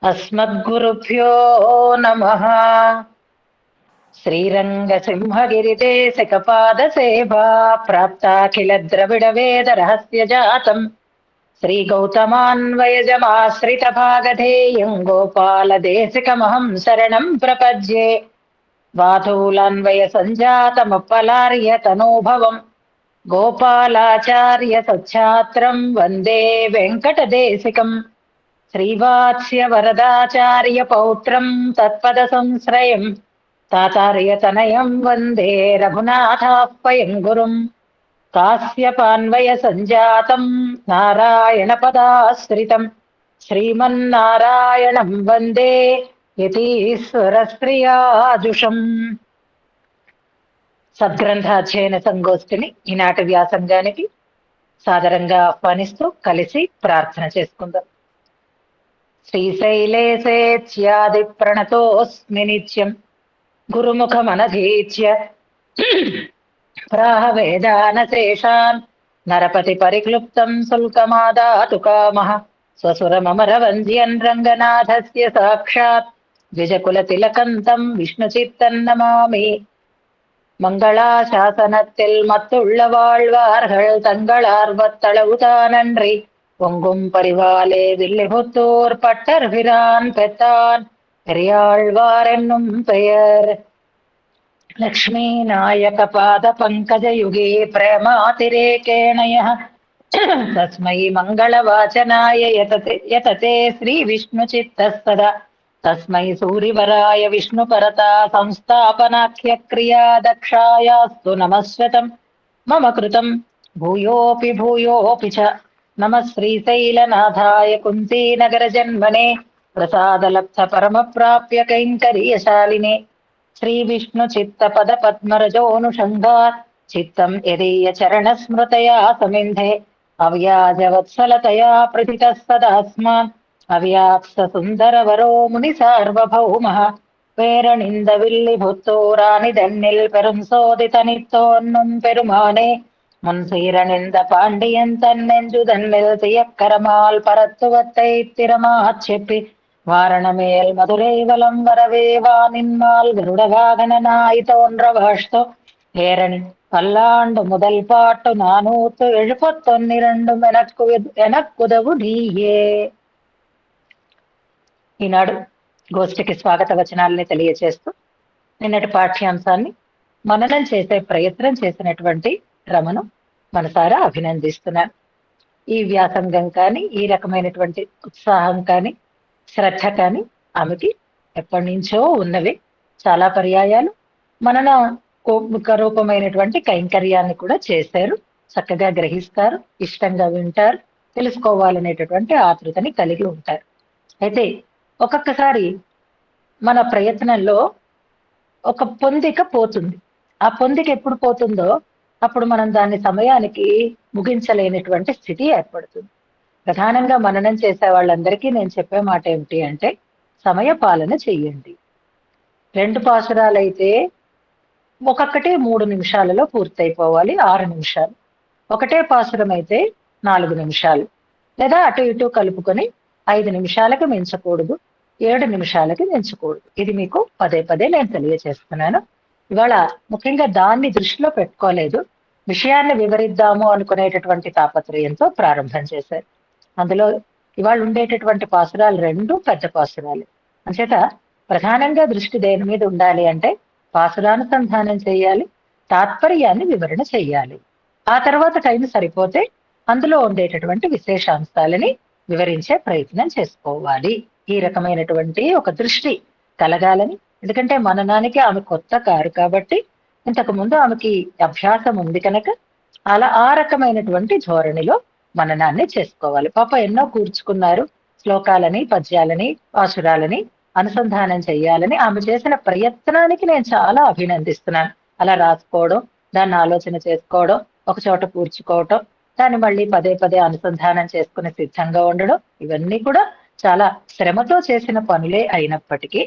అస్మద్గురుభ్యో నమః. శ్రీరంగసింహగిరిదేశికపాదసేవా ప్రాప్తాఖిల ద్రవిడ వేద రహస్య జాతం శ్రీగౌతమాన్వయజమాశ్రిత భాగధేయం గోపాల దేశికమహం శరణం ప్రపద్యే. వాతూలాన్వయ సంజాతమప్పలార్య తనూభవం గోపాలాచార్య సచ్ఛాత్రం వందే వెంకటదేశికం. శ్రీవాత్స్య వరదాచార్య పౌత్రం తత్పద సంశ్రయం తాతార్యతనయం వందే రఘునాథాప్యయం గురుం. కాశ్యపాన్వయ సంజాతం నారాయణ పదాశ్రితం శ్రీమన్నారాయణం వందే యతీశ్వర శ్రియాజుషం. సద్గ్రంథాధ్యయన సంగోష్ఠిని ఈనాటి వ్యాసంగానికి సాదరంగా ఆహ్వానిస్తూ కలిసి ప్రార్థన చేసుకుందాం. శ్రీశైలేశేత్యాది ప్రణతోస్మి నిత్యం గురుముఖమనధీత్య ప్రాహ వేదానశేషాన్ నరపతి పరిక్లుప్తం శుల్కమాదాతు కామః. స్వసురమరవంద్యన్ రంగనాథస్య సాక్షాత్ ద్విజకుల తిలకంతం విష్ణుచిత్తం నమామి. மங்களாசாசனத்தில் மத்துள்ள வாழ்வார்கள் தங்களார்வத்தளவுதானன்றி பொங்கும் பரிவாலே வில்லிபுத்தூர் பட்டர்பிரான் பெத்தான் பெரியாழ்வார் என்னும் பெயர். லக்ஷ்மீ நாயக பாத பங்கஜ யுகே பிரேமாதிரேகேணய தஸ்மை மங்களவாச்சனாய யததே ஸ்ரீ விஷ்ணு சித்தஸ்ததா తస్మై సూరివరాయ విష్ణుపరతా సంస్థాపనాఖ్య క్రియా దక్షాయాస్తు నమస్వతం మమ కృతం భూయోపి భూయోపి చ. నమః శ్రీశైలనాథాయ కుంతీనగర జన్మనే ప్రసాదలబ్ధ పరమ ప్రాప్య కైంకర్యశాలినే. శ్రీ విష్ణు చిత్త పద పద్మరజోనుషంగాత్ చిత్తం యదీయ చరణ స్మృతయా సమింధే. అవ్యాజవత్సలతయా ప్రతిత సదాస్మాన్ అవ్యాప్త సుందరవరో ముని సార్వభౌమః. పేరణింద విల్లి పుత్తూరాని దన్నిల్ పెరుం సోదితనిత్తోన్నుం పెరుమానే మున్సీరనింద పాండియన్ తన్నెంజు దన్నిల్ తియక్కరమాల్ పరత్తువత్తై తిరమాచ్ చెప్పి వారణమేల్ మధురైవలం వరవేవా నిన్మాల్ గరుడవాగననాయి తోన్రవాష్తో ఏరణి పల్లాండు முதல் பாட்டு 472 ఎనక్కుదవు నీయే. ఈనాడు గోష్ఠికి స్వాగత వచనాలని తెలియచేస్తూ నిన్నటి పాఠ్యాంశాన్ని మననం చేసే ప్రయత్నం చేసినటువంటి రమను మనసారా అభినందిస్తున్నాను. ఈ వ్యాసంగం కానీ ఈ రకమైనటువంటి ఉత్సాహం కానీ శ్రద్ధ కానీ ఆమెకి ఎప్పటి నుంచో ఉన్నవి. చాలా పర్యాయాలు మనన రూపమైనటువంటి కైంకర్యాన్ని కూడా చేశారు. చక్కగా గ్రహిస్తారు, ఇష్టంగా వింటారు, తెలుసుకోవాలనేటటువంటి ఆతృతని కలిగి ఉంటారు. అయితే ఒక్కొక్కసారి మన ప్రయత్నంలో ఒక పొందిక పోతుంది. ఆ పొందిక ఎప్పుడు పోతుందో అప్పుడు మనం దాన్ని సమయానికి ముగించలేనటువంటి స్థితి ఏర్పడుతుంది. ప్రధానంగా మననం చేసే వాళ్ళందరికీ నేను చెప్పే మాట ఏమిటి అంటే, సమయ పాలన చెయ్యండి. 2 పాసురాలైతే ఒక్కొక్కటి 3 నిమిషాలలో పూర్తయిపోవాలి, 6 నిమిషాలు. ఒకటే పాసురం అయితే 4 నిమిషాలు, లేదా అటు ఇటు కలుపుకొని 5 నిమిషాలకు మించకూడదు, 7 నిమిషాలకి మించకూడదు. ఇది మీకు పదే పదే నేను తెలియజేస్తున్నాను. ఇవాళ ముఖ్యంగా దాన్ని దృష్టిలో పెట్టుకోలేదు, విషయాన్ని వివరిద్దాము అనుకునేటటువంటి తాపత్రయంతో ప్రారంభం చేశారు. అందులో ఇవాళ ఉండేటటువంటి పాసురాలు 2 పెద్ద పాసురాలు. అంచేత ప్రధానంగా దృష్టి దేని మీద ఉండాలి అంటే పాసురానుసంధానం చేయాలి, తాత్పర్యాన్ని వివరణ చేయాలి. ఆ తర్వాత టైం సరిపోతే అందులో ఉండేటటువంటి విశేషాంశాలని వివరించే ప్రయత్నం చేసుకోవాలి. ఈ రకమైనటువంటి ఒక దృష్టి కలగాలని. ఎందుకంటే మననానికి ఆమె కొత్త కారు కాబట్టి, ఇంతకు ముందు ఆమెకి అభ్యాసం ఉంది కనుక అలా ఆ రకమైనటువంటి ధోరణిలో మననాన్ని చేసుకోవాలి. పాప ఎన్నో కూర్చుకున్నారు, శ్లోకాలని, పద్యాలని, పాసురాలని అనుసంధానం చేయాలని ఆమె చేసిన ప్రయత్నానికి నేను చాలా అభినందిస్తున్నాను. అలా రాసుకోవడం, దాన్ని ఆలోచన చేసుకోవడం, ఒక చోట కూర్చుకోవటం, దాన్ని మళ్ళీ పదే పదే అనుసంధానం చేసుకుని సిద్ధంగా ఉండడం, ఇవన్నీ కూడా చాలా శ్రమతో చేసిన పనులే అయినప్పటికీ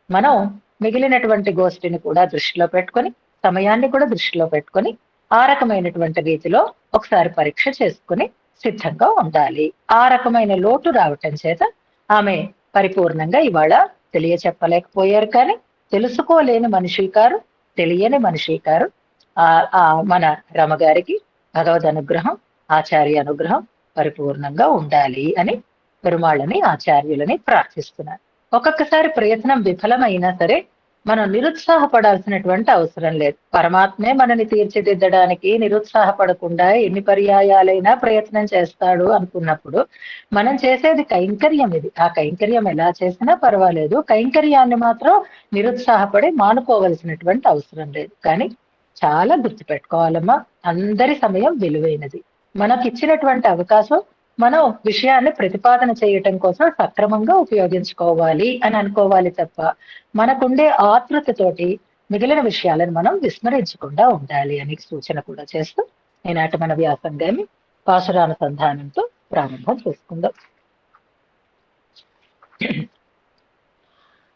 మనం మిగిలినటువంటి గోష్ఠిని కూడా దృష్టిలో పెట్టుకొని, సమయాన్ని కూడా దృష్టిలో పెట్టుకొని ఆ రకమైనటువంటి రీతిలో ఒకసారి పరీక్ష చేసుకుని సిద్ధంగా ఉండాలి. ఆ రకమైన లోటు రావటం చేత ఆమె పరిపూర్ణంగా ఇవాళ తెలియచెప్పలేకపోయారు. కానీ తెలుసుకోలేని మనిషి కారు, తెలియని మనిషి కారు. మన రమగారికి భగవద్ అనుగ్రహం, ఆచార్య అనుగ్రహం పరిపూర్ణంగా ఉండాలి అని పెరుమాళ్ళని, ఆచార్యులని ప్రార్థిస్తున్నారు. ఒక్కొక్కసారి ప్రయత్నం విఫలమైనా సరే మనం నిరుత్సాహపడాల్సినటువంటి అవసరం లేదు. పరమాత్మే మనని తీర్చిదిద్దడానికి నిరుత్సాహపడకుండా ఎన్ని పర్యాయాలైనా ప్రయత్నం చేస్తాడు అనుకున్నప్పుడు మనం చేసేది కైంకర్యం. ఇది ఆ కైంకర్యం ఎలా చేసినా పర్వాలేదు. కైంకర్యాన్ని మాత్రం నిరుత్సాహపడి మానుకోవలసినటువంటి అవసరం లేదు. కానీ చాలా గుర్తుపెట్టుకోవాలమ్మా, అందరి సమయం విలువైనది. మనకిచ్చినటువంటి అవకాశం మనం విషయాన్ని ప్రతిపాదన చేయటం కోసం సక్రమంగా ఉపయోగించుకోవాలి అని అనుకోవాలి తప్ప మనకుండే ఆతృతతోటి మిగిలిన విషయాలను మనం విస్మరించకుండా ఉండాలి అని సూచన కూడా చేస్తూ ఈనాటి మన వ్యాసంగాన్ని పాశురానుసంధానంతో ప్రారంభం చేసుకుందాం.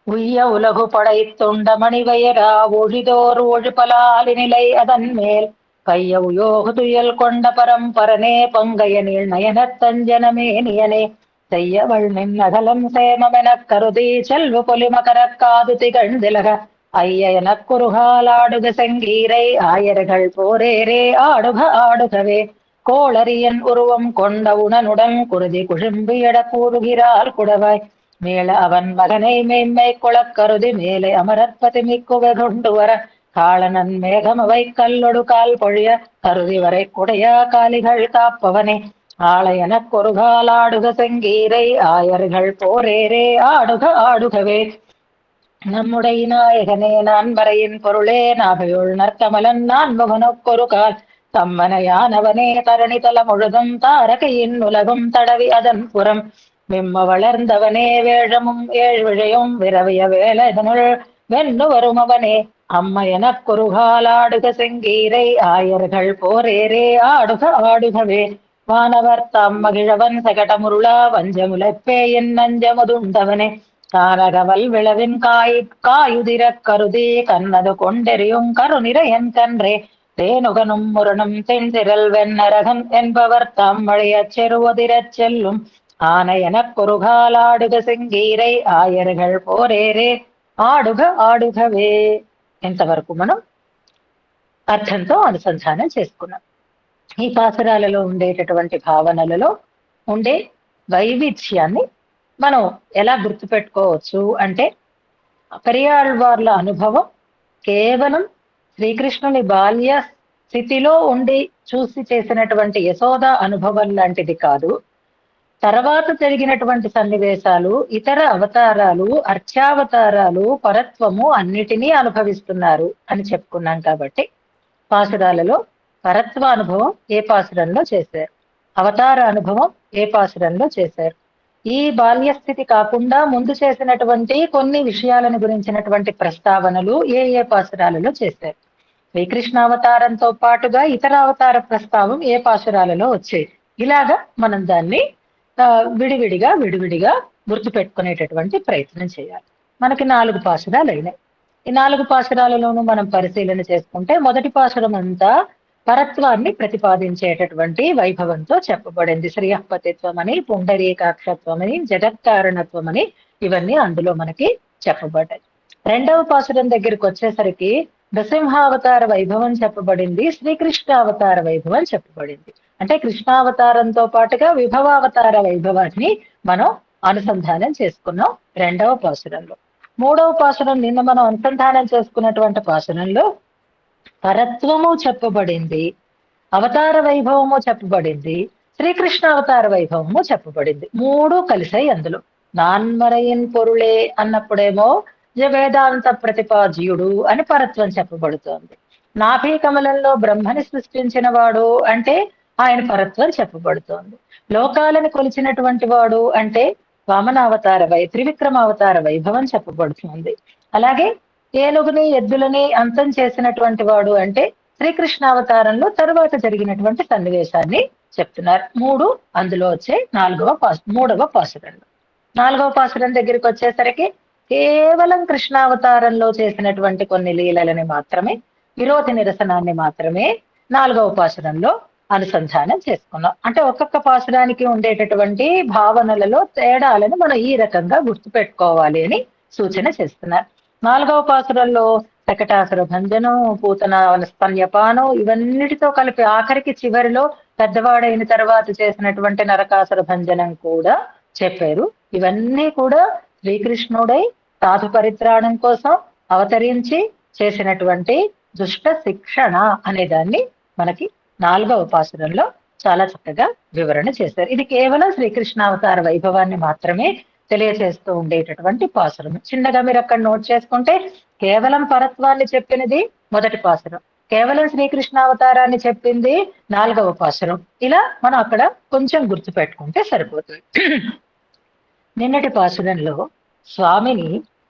உய்ய உலகு படைத்துண்ட மணிவயரா ஒழிதோர் ஒழுபலாலி நிலை அதன் மேல் கைய உயோகு துயல் கொண்ட பரம்பரனே பங்கைய நீள் நயனத் தஞ்சனமேனியனே செய்யவள் நின் அகலம் சேமமெனக் கருதி செல்வ பொலிமகரக் காது திகழ்ந்திலக ஐய எனக் குறுகாலாடுக செங்கீரை ஆயர்கள் போரேரே ஆடுக ஆடுகவே கோளரியன் உருவம் கொண்ட உணனுடன் குருதி குழும்பியட கூறுகிறாள் குடவாய் மேல அவன் மகனை மெய்மை குளக்கருதி மேலே அமரற்பதி மிக்குவ கொண்டு வர காளனன் மேகமவை கல்லொடு கால் பொழிய கருதி வரை குடையா காலிகள் காப்பவனே ஆளையனக் ஒரு காலாடுக செங்கீரை ஆயர்கள் போரேரே ஆடுக ஆடுகவே நம்முடைய நாயகனே நான் மறையின் பொருளே நாகையுள் நற்கமலன் நான் முகனொக்கொரு கால் தம்மனையானவனே தரணி தல முழுதும் தாரகையின் உலகும் தடவி அதன் புறம் விம்ம வளர்ந்தவனே வேழமும் ஏழ்விழையும் விரவிய வேலதனுள் வென்னு வரும் அவனே அம்ம எனக் குறுகாலாடுக செங்கீரை ஆயர்கள் போரேரே ஆடுக ஆடுகவே வானவர் தாம் மகிழவன் சகடமுருளா வஞ்சமுலைப்பே என் நஞ்சமுதுண்டவனே காரகவல் விளவின் காயுதிரக் கருதி கண்ணது கொண்டெறியும் கருநிறையன் கன்றே தேனுகனும் முரணும் தென்திரல் வெண்ணரகன் என்பவர் தாம் வழியச் செருவதிரச் செல்லும் ஆன எனக் குறுகாலாடுக செங்கீரை ఆయர்கள் పోరేరే ఆడుగ ఆడుగవే. ఎంతవరకు మనం అర్థంతో అనుసంధానం చేసుకున్నాం. ఈ పాసురాలలో ఉండేటటువంటి భావనలలో ఉండే వైవిధ్యాన్ని మనం ఎలా గుర్తుపెట్టుకోవచ్చు అంటే, పెరియాళ్వార్ల అనుభవం కేవలం శ్రీకృష్ణుని బాల్య స్థితిలో ఉండి చూసి చేసినటువంటి యశోద అనుభవం లాంటిది కాదు. తర్వాత జరిగినటువంటి సన్నివేశాలు, ఇతర అవతారాలు, అర్చావతారాలు, పరత్వము అన్నిటినీ అనుభవిస్తున్నారు అని చెప్పుకున్నాం. కాబట్టి పాసురాలలో పరత్వ అనుభవం ఏ పాసురంలో చేశారు, అవతార అనుభవం ఏ పాసురంలో చేశారు, ఈ బాల్యస్థితి కాకుండా ముందు చేసినటువంటి కొన్ని విషయాలను గురించినటువంటి ప్రస్తావనలు ఏ ఏ పాసురాలలో చేశారు, శ్రీకృష్ణావతారంతో పాటుగా ఇతర అవతార ప్రస్తావం ఏ పాసురాలలో వచ్చేది. ఇలాగా మనం దాన్ని విడివిడిగా గుర్తుపెట్టుకునేటటువంటి ప్రయత్నం చేయాలి. మనకి 4 పాసురాలు అయినాయి. ఈ 4 పాసురాలలోనూ మనం పరిశీలన చేసుకుంటే మొదటి పాసురం అంతా పరత్వాన్ని ప్రతిపాదించేటటువంటి వైభవంతో చెప్పబడింది. శ్రీయపతిత్వం అని, పుండరీకాక్షత్వం అని, జగత్కారణత్వం అని ఇవన్నీ అందులో మనకి చెప్పబడ్డాయి. రెండవ పాసురం దగ్గరికి వచ్చేసరికి నృసింహావతార వైభవం చెప్పబడింది, శ్రీకృష్ణావతార వైభవం చెప్పబడింది. అంటే కృష్ణావతారంతో పాటుగా విభవావతార వైభవాన్ని మనం అనుసంధానం చేసుకున్నాం రెండవ పాసురంలో. మూడవ పాసురం నిన్న మనం అనుసంధానం చేసుకున్నటువంటి పాసురంలో పరత్వము చెప్పబడింది, అవతార వైభవము చెప్పబడింది, శ్రీకృష్ణ అవతార వైభవము చెప్పబడింది. 3 కలిసాయి అందులో. నాన్మరయిన్ పొరుళే అన్నప్పుడేమో వేదాంత ప్రతిపాద్యుడు అని పరత్వం చెప్పబడుతోంది. నాభి కమలంలో బ్రహ్మని సృష్టించిన వాడు అంటే ఆయన పరత్వం చెప్పబడుతోంది. లోకాలను కొలిచినటువంటి వాడు అంటే వామనావతార త్రివిక్రమావతార వైభవం చెప్పబడుతుంది. అలాగే ఏనుగుని ఎద్దులని అంతం చేసినటువంటి వాడు అంటే శ్రీకృష్ణావతారంలో తరువాత జరిగినటువంటి సన్నివేశాన్ని చెప్తున్నారు. 3 అందులో వచ్చే మూడవ పాసురంలో. 4వ పాసురం దగ్గరికి వచ్చేసరికి కేవలం కృష్ణావతారంలో చేసినటువంటి కొన్ని లీలలని మాత్రమే, విరోధి నిరసనాన్ని మాత్రమే 4వ పాసురంలో అనుసంధానం చేసుకున్నాం. అంటే ఒక్కొక్క పాసురానికి ఉండేటటువంటి భావనలలో తేడాలను మనం ఈ రకంగా గుర్తుపెట్టుకోవాలి అని సూచన చేస్తున్నారు. 4వ పాసురంలో శకటాసుర భంజనం, పూతన స్తన్యపానం ఇవన్నిటితో కలిపి ఆఖరికి చివరిలో పెద్దవాడైన తర్వాత చేసినటువంటి నరకాసుర భంజనం కూడా చెప్పారు. ఇవన్నీ కూడా శ్రీకృష్ణుడై సాధు పరిత్రాణం కోసం అవతరించి చేసినటువంటి దుష్ట శిక్షణ అనే దాన్ని మనకి 4వ పాసురంలో చాలా చక్కగా వివరణ చేశారు. ఇది కేవలం శ్రీకృష్ణావతార వైభవాన్ని మాత్రమే తెలియజేస్తూ ఉండేటటువంటి పాసురం. చిన్నగా మీరు అక్కడ నోట్ చేసుకుంటే కేవలం పరత్వాన్ని చెప్పినది మొదటి పాసురం, కేవలం శ్రీకృష్ణావతారాన్ని చెప్పింది 4వ పాసురం. ఇలా మనం అక్కడ కొంచెం గుర్తు పెట్టుకుంటే సరిపోతుంది. నిన్నటి పాసురంలో స్వామిని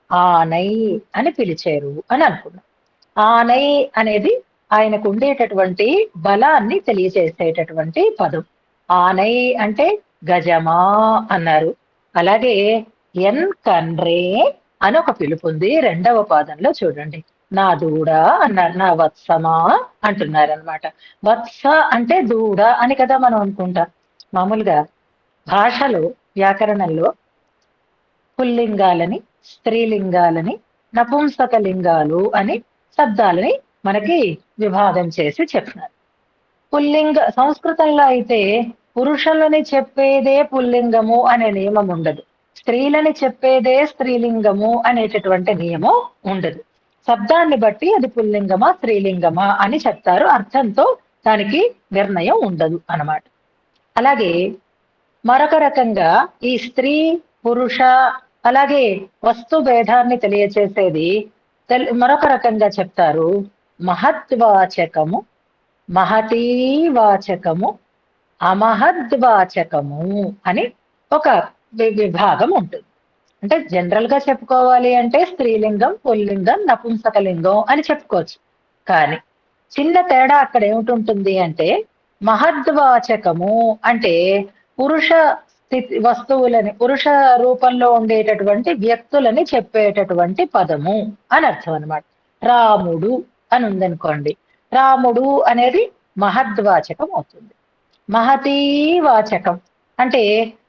ఆనై అని పిలిచారు అని అనుకున్నాం. ఆనై అనేది ఆయనకు ఉండేటటువంటి బలాన్ని తెలియజేసేటటువంటి పదం. ఆనై అంటే గజమా అన్నారు. అలాగే ఎన్ కన్రే అని ఒక పిలుపు ఉంది 2వ పాదంలో చూడండి. నా దూడ అన్నారు, నా వత్సమా అంటున్నారు అనమాట. వత్స అంటే దూడ అని కదా మనం అనుకుంటాం. మామూలుగా భాషలో వ్యాకరణంలో పుల్లింగాలని, స్త్రీలింగాలని, నపుంసక లింగాలు అని శబ్దాలని మనకి విభాగం చేసి చెప్తున్నారు. పుల్లింగ సంస్కృతంలో అయితే పురుషులని చెప్పేదే పుల్లింగము అనే నియమం ఉండదు, స్త్రీలని చెప్పేదే స్త్రీలింగము అనేటటువంటి నియమం ఉండదు. శబ్దాన్ని బట్టి అది పుల్లింగమా స్త్రీలింగమా అని చెప్తారు, అర్థంతో దానికి నిర్ణయం ఉండదు అన్నమాట. అలాగే మరొక రకంగా ఈ స్త్రీ పురుష అలాగే వస్తు భేదాన్ని తెలియచేసేది మరొక రకంగా చెప్తారు. మహద్వాచకము, మహతీవాచకము, అమహద్వాచకము అని ఒక విభాగం ఉంటుంది. అంటే జనరల్ గా చెప్పుకోవాలి అంటే స్త్రీలింగం, పుల్లింగం, నపుంసకలింగం అని చెప్పుకోవచ్చు. కానీ చిన్న తేడా అక్కడ ఏమిటి అంటే మహద్వాచకము అంటే పురుష స్థితి వస్తువులని, పురుష రూపంలో ఉండేటటువంటి వ్యక్తులని చెప్పేటటువంటి పదము అని అర్థం అనమాట. రాముడు అని ఉందనుకోండి, రాముడు అనేది మహద్వాచకం అవుతుంది. మహతీవాచకం అంటే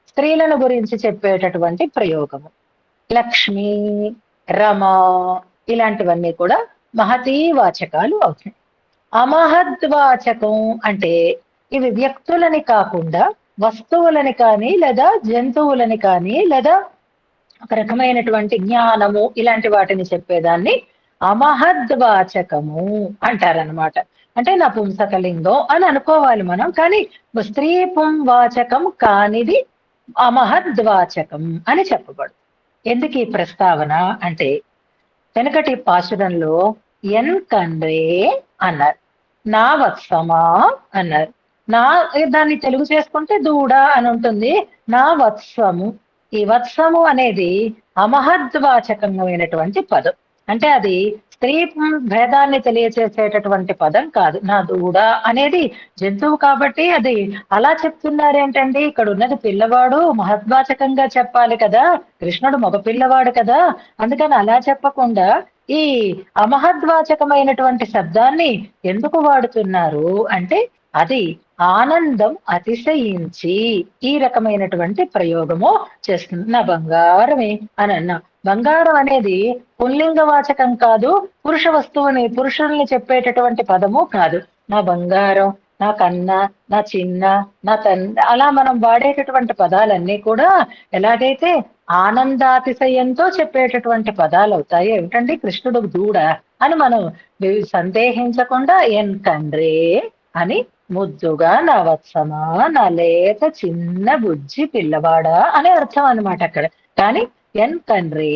స్త్రీలను గురించి చెప్పేటటువంటి ప్రయోగము. లక్ష్మి, రమ ఇలాంటివన్నీ కూడా మహతీవాచకాలు అవుతాయి. అమహద్వాచకం అంటే ఇవి వ్యక్తులని కాకుండా వస్తువులని కానీ లేదా జంతువులని కానీ లేదా ఒక రకమైనటువంటి జ్ఞానము ఇలాంటి వాటిని చెప్పేదాన్ని అమహద్వాచకము అంటారనమాట. అంటే నపుంసకలింగం అని అనుకోవాలి మనం, కానీ స్త్రీ పుంవాచకం కానిది అమహద్వాచకం అని చెప్పబడు. ఎందుకు ఈ ప్రస్తావన అంటే వెనకటి పాశురంలో ఎన్ కండ్రే అన్నారు, నా వత్సమా అన్నారు. నా దాన్ని తెలుగు చేసుకుంటే దూడ అని ఉంటుంది. నా వత్సము, ఈ వత్సము అనేది అమహద్వాచకమైనటువంటి పదం. అంటే అది స్త్రీ భేదాన్ని తెలియచేసేటటువంటి పదం కాదు. నా దూడ అనేది జంతువు కాబట్టి అది అలా చెప్తున్నారేంటండి, ఇక్కడ ఉన్నది పిల్లవాడు, మహద్వాచకంగా చెప్పాలి కదా, కృష్ణుడు మగ పిల్లవాడు కదా, అందుకని అలా చెప్పకుండా ఈ అమహద్వాచకమైనటువంటి శబ్దాన్ని ఎందుకు వాడుతున్నారు అంటే అది ఆనందం అతిశయించి ఈ రకమైనటువంటి ప్రయోగము చేస్తుంది. నా బంగారమే అని అన్నా. బంగారం అనేది పుల్లింగవాచకం కాదు, పురుష వస్తువుని పురుషుల్ని చెప్పేటటువంటి పదము కాదు. నా బంగారం, నా కన్న, నా చిన్న, నా అలా మనం వాడేటటువంటి పదాలన్నీ కూడా ఎలాగైతే ఆనందాతిశయంతో చెప్పేటటువంటి పదాలు అవుతాయి. ఏమిటండి కృష్ణుడు దూడ అని మనం సందేహించకుండా ఎన్ కండ్రే అని ముద్దుగా నా వత్సమా, నా లేత చిన్న బుజ్జి పిల్లవాడా అనే అర్థం అన్నమాట అక్కడ. కానీ ఎన్ కండ్రే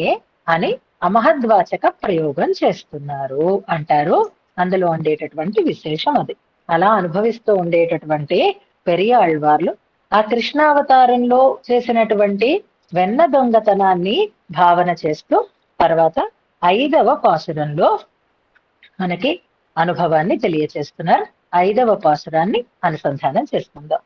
అని అమహద్వాచక ప్రయోగం చేస్తున్నారు అంటారు. అందులో ఉండేటటువంటి విశేషం అది. అలా అనుభవిస్తూ ఉండేటటువంటి పెరియాళ్వార్లు ఆ కృష్ణావతారంలో చేసినటువంటి వెన్న దొంగతనాన్ని భావన చేస్తూ తర్వాత 5వ పాసురంలో మనకి అనుభవాన్ని తెలియచేస్తున్నారు. 5వ పాసురాన్ని అనుసంధానం చేసుకుందాం.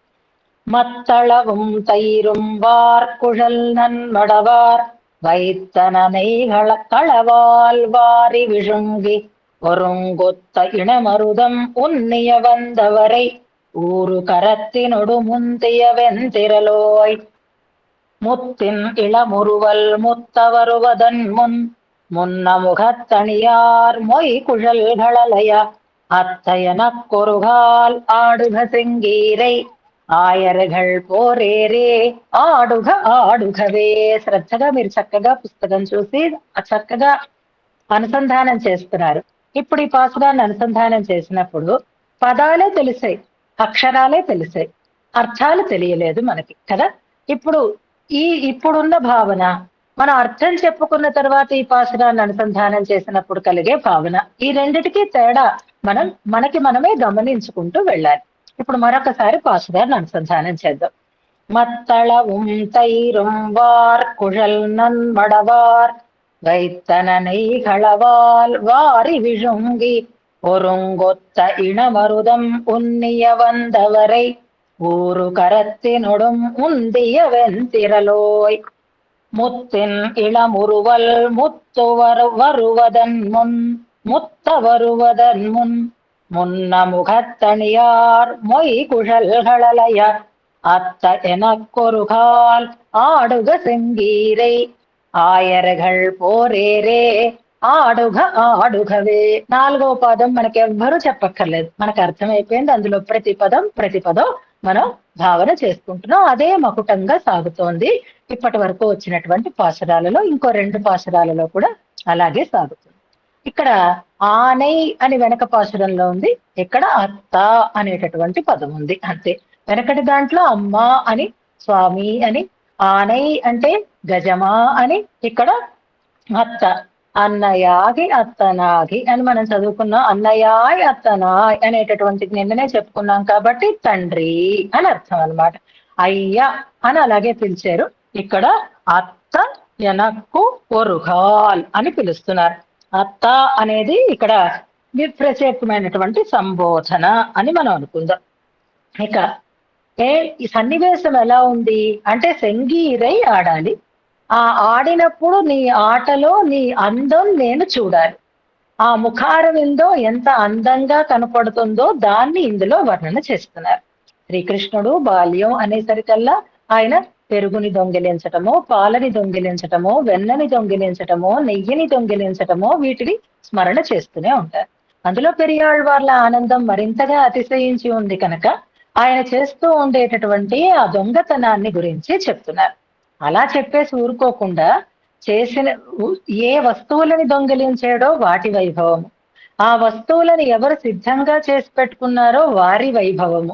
மத்தளவும் தயிரும் வார்குழல் நன்மடவார் வைத்தனனைகள களவால் வாரி விழுங்கி ஒருங்கொத்த இனமருதம் உன்னிய வந்தவரை ఊరు కరత్తినొడు ముంతియ వెంతిరలోయ్ முத்தின் இளமுறுவல் முத்தவருவதன் முன்ன முகத்தணியார் மொய் குழல்களலைய அத்தையனக் கொருகால் ஆடுக செங்கீரை ఆయరగల్ పోరేరే ఆడుగ ఆడుగవే. శ్రద్ధగా మీరు చక్కగా పుస్తకం చూసి చక్కగా అనుసంధానం చేస్తున్నారు. ఇప్పుడు ఈ పాసురాన్ని అనుసంధానం చేసినప్పుడు పదాలే తెలిసాయి, అక్షరాలే తెలిసాయి, అర్థాలు తెలియలేదు మనకి కదా. ఇప్పుడు ఇప్పుడున్న భావన మనం అర్థం చెప్పుకున్న తర్వాత ఈ పాసురాన్ని అనుసంధానం చేసినప్పుడు కలిగే భావన, ఈ రెండిటికి తేడా మనకి మనమే గమనించుకుంటూ వెళ్ళాలి. ఇప్పుడు మరొకసారి పాసురాన్ని అనుసంధానం చేద్దాం. మత్తళவும் தயிரும் வார் குழல் நன்மடவார் வைத்தனனை களவால் வாரி விழுங்கி ஒருங்கொத்த இனமருதம் உன்னிய வந்தவரை ஊரு கரத்தினொடும் உந்திய வெந்திரலோய் முத்தின் இளமுறுவல் வருவதன் முன் முன்ன முகத்தணியார் மொய் குழல்களலைய அத்த எனக்கொருகால் ఆడుగ செங்கீரை ఆయరగల్ పోరేరే ఆడుగ ఆడుగవే. 4వ పాదం మనకి ఎవ్వరూ చెప్పక్కర్లేదు, మనకు అర్థమైపోయింది. అందులో ప్రతి పదం మనం భావన చేసుకుంటున్నాం. అదే మకుటంగా సాగుతోంది. ఇప్పటి వరకు వచ్చినటువంటి పాసురాలలో, ఇంకో 2 పాసురాలలో కూడా అలాగే సాగుతుంది. ఇక్కడ ఆనై అని వెనక పాసురంలో ఉంది, ఇక్కడ అత్త అనేటటువంటి పదం ఉంది అంతే. వెనకటి దాంట్లో అమ్మ అని, స్వామి అని, ఆనై అంటే గజమా అని, ఇక్కడ అత్త అన్నయాగి అత్తనాగి అని మనం చదువుకున్నాం. అన్నయాయ్ అత్తనాయ్ అనేటటువంటిది నిన్ననే చెప్పుకున్నాం కాబట్టి తండ్రి అని అర్థం అన్నమాట. అయ్య అని అలాగే పిలిచారు. ఇక్కడ అత్త ఎనక్కు ఒరుగాల్ అని పిలుస్తున్నారు. అత్త అనేది ఇక్కడ ప్రత్యేకమైనటువంటి సంబోధన అని మనం అనుకుందాం. ఇక ఈ సన్నివేశం ఎలా ఉంది అంటే, సెంగీరై ఆడాలి. ఆ ఆడినప్పుడు నీ ఆటలో నీ అందం నేను చూడాలి. ఆ ముఖారవిందో ఎంత అందంగా కనపడుతుందో దాన్ని ఇందులో వర్ణన చేస్తున్నారు. శ్రీకృష్ణుడు బాల్యం అనేసరికల్లా ఆయన పెరుగుని దొంగిలించటమో, పాలని దొంగిలించటమో, వెన్నని దొంగిలించటమో, నెయ్యిని దొంగిలించటమో వీటిని స్మరణ చేస్తూనే ఉంటారు. అందులో పెరియాళ్వార్ల ఆనందం మరింతగా అతిశయించి ఉంది కనుక ఆయన చేస్తూ ఉండేటటువంటి ఆ దొంగతనాన్ని గురించి చెప్తున్నారు. అలా చెప్పేసి ఊరుకోకుండా చేసిన ఏ వస్తువులని దొంగిలించాడో వాటి వైభవము, ఆ వస్తువులను ఎవరు సిద్ధంగా చేసి పెట్టుకున్నారో వారి వైభవము,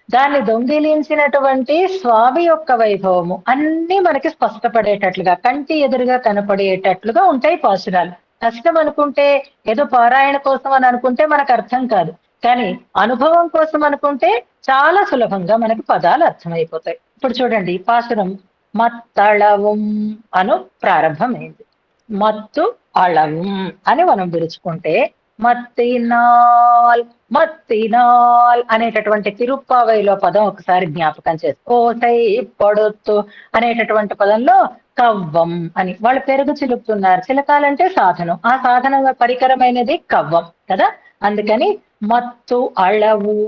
దాన్ని దొంగిలించినటువంటి స్వామి యొక్క వైభవము అన్ని మనకి స్పష్టపడేటట్లుగా, కంటి ఎదురుగా కనపడేటట్లుగా ఉంటాయి పాసురాలు. కష్టం అనుకుంటే, ఏదో పారాయణ కోసం అని అనుకుంటే మనకు అర్థం కాదు, కానీ అనుభవం కోసం అనుకుంటే చాలా సులభంగా మనకి పదాలు అర్థమైపోతాయి. ఇప్పుడు చూడండి, పాసురం మత్తళవం అను ప్రారంభమైంది. మత్తు అళవం అని మనం విరుచుకుంటే మత్తినాల్ అనేటటువంటి తిరుప్పావైలో పదం ఒకసారి జ్ఞాపకం చేసుకో. ఓసై పొడుత్తు అనేటటువంటి పదంలో కవ్వం అని వాళ్ళు పెరుగు చిలుపుతున్నారు. చిలకాలంటే సాధనం, ఆ సాధన పరికరమైనది కవ్వం కదా. అందుకని మత్తు అళవు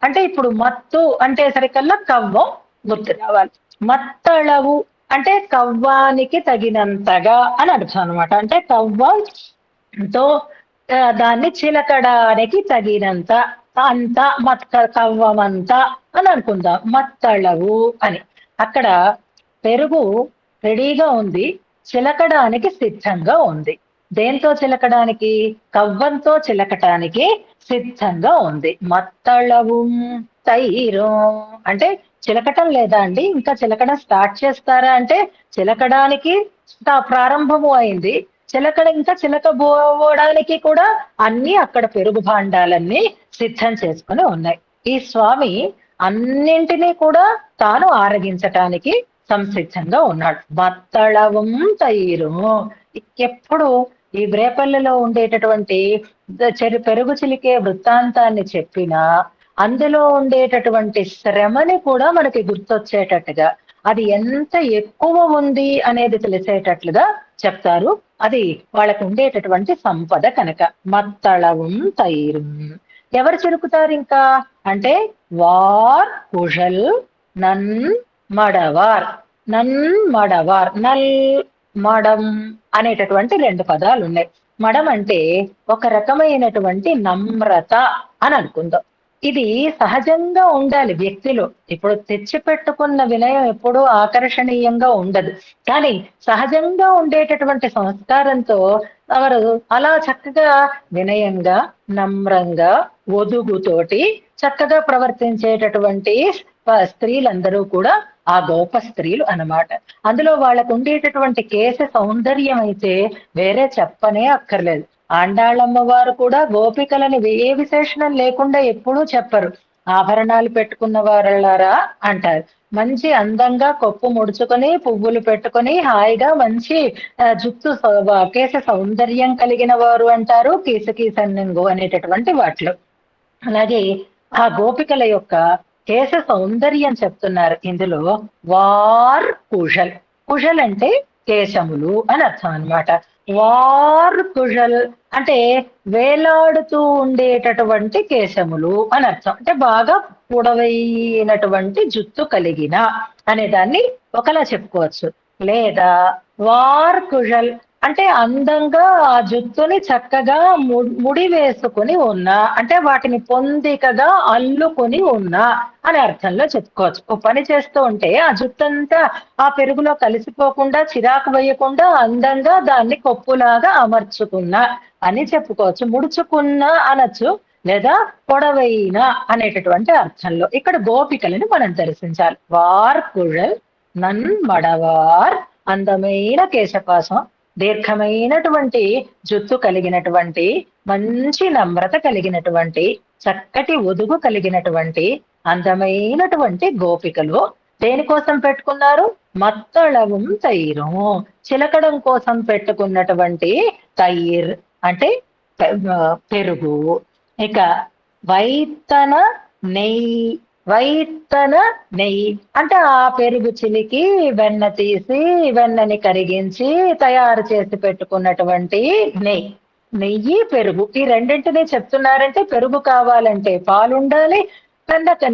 అంటే, ఇప్పుడు మత్తు అంటే సరికల్లా కవ్వం గుర్తు రావాలి. మత్తళవు అంటే కవ్వానికి తగినంతగా అని అర్థం అనమాట. అంటే కవ్వంతో దాన్ని చిలకడానికి తగినంత, అంత కవ్వమంతా అని అనుకుందాం. మత్తళవు అని అక్కడ పెరుగు రెడీగా ఉంది, చిలకడానికి సిద్ధంగా ఉంది. దేంతో చిలకడానికి? కవ్వంతో చిలకటానికి సిద్ధంగా ఉంది. మత్తళవు తైరు అంటే చిలకటం లేదా అండి, ఇంకా చిలకడం స్టార్ట్ చేస్తారా అంటే, చిలకడానికి ప్రారంభము అయింది, ఇంకా చిలకబోవడానికి కూడా అన్ని అక్కడ పెరుగు భాండాలన్నీ సిద్ధం చేసుకుని ఉన్నాయి. ఈ స్వామి అన్నింటినీ కూడా తాను ఆరగించటానికి సంసిద్ధంగా ఉన్నాడు. మత్తళవం తైరు. ఎప్పుడు ఈ బ్రేపల్లిలో ఉండేటటువంటి పెరుగు చిలికే వృత్తాంతాన్ని చెప్పినా అందులో ఉండేటటువంటి శ్రమని కూడా మనకి గుర్తొచ్చేటట్టుగా, అది ఎంత ఎక్కువ ఉంది అనేది తెలిసేటట్లుగా చెప్తారు. అది వాళ్ళకు ఉండేటటువంటి సంపద కనుక. మత్తళవం తైరు. ఎవరు చిలుకుతారు ఇంకా అంటే వార్ కుశల్ నన్ మడవార్. నన్ మడవార్, నల్ మడం అనేటటువంటి రెండు పదాలు ఉన్నాయి. మడం అంటే ఒక రకమైనటువంటి నమ్రత అని అనుకుందాం. ఇది సహజంగా ఉండాలి వ్యక్తిలో. ఇప్పుడు తెచ్చిపెట్టుకున్న వినయం ఎప్పుడూ ఆకర్షణీయంగా ఉండదు. కానీ సహజంగా ఉండేటటువంటి సంస్కారంతో వారు అలా చక్కగా వినయంగా, నమ్రంగా, ఒదుగుతోటి చక్కగా ప్రవర్తించేటటువంటి స్త్రీలందరూ కూడా ఆ గోప స్త్రీలు అన్నమాట. అందులో వాళ్ళకు ఉండేటటువంటి కేశ సౌందర్యం అయితే వేరే చెప్పనే అక్కర్లేదు. ఆండాళ్ళమ్మ వారు కూడా గోపికలని ఏ విశేషణం లేకుండా ఎప్పుడూ చెప్పరు. ఆభరణాలు పెట్టుకున్న వారలారా అంటారు. మంచి అందంగా కొప్పు ముడుచుకొని పువ్వులు పెట్టుకొని హాయిగా మంచి జుత్తు కేశ సౌందర్యం కలిగిన వారు అంటారు కీసకీసన్నంగు అనేటటువంటి వాటిలో. అలాగే ఆ గోపికల యొక్క కేశ సౌందర్యం చెప్తున్నారు ఇందులో. వార్ కుశల్. కుశల్ అంటే కేశములు అని అర్థం అన్నమాట. వార్ కుశల్ అంటే వేలాడుతూ ఉండేటటువంటి కేశములు అని అర్థం. అంటే బాగా పొడవైనటువంటి జుత్తు కలిగిన అనే దాన్ని ఒకలా చెప్పుకోవచ్చు. లేదా వార్ కుశల్ అంటే అందంగా ఆ జుత్తుని చక్కగా ముడి వేసుకుని ఉన్నా, అంటే వాటిని పొందికగా అల్లుకొని ఉన్నా అనే అర్థంలో చెప్పుకోవచ్చు. ఓ పని చేస్తూ ఉంటే ఆ జుత్తంతా ఆ పెరుగులో కలిసిపోకుండా చిరాకు వేయకుండా అందంగా దాన్ని కొప్పులాగా అమర్చుకున్నా అని చెప్పుకోవచ్చు. ముడుచుకున్న అనొచ్చు, లేదా పొడవైన అనేటటువంటి అర్థంలో. ఇక్కడ గోపికలను మనం దర్శించాలి. వార్ కుഴల్ నన్ మడవార్, అందమైన కేశపాసం, దీర్ఘమైనటువంటి జుత్తు కలిగినటువంటి, మంచి నమ్రత కలిగినటువంటి, చక్కటి ఒదుగు కలిగినటువంటి అందమైనటువంటి గోపికలు దేనికోసం పెట్టుకున్నారు? మత్తళవం తైరం, చిలకడం కోసం పెట్టుకున్నటువంటి తైర్ అంటే పెరుగు. ఇక వైత్తన నెయ్యి. వైత్తన నెయ్యి అంటే ఆ పెరుగు చిలికి వెన్న తీసి వెన్నని కరిగించి తయారు చేసి పెట్టుకున్నటువంటి నెయ్యి. నెయ్యి పెరుగు ఈ రెండింటినీ చెప్తున్నారంటే పెరుగు కావాలంటే పాలు ఉండాలి,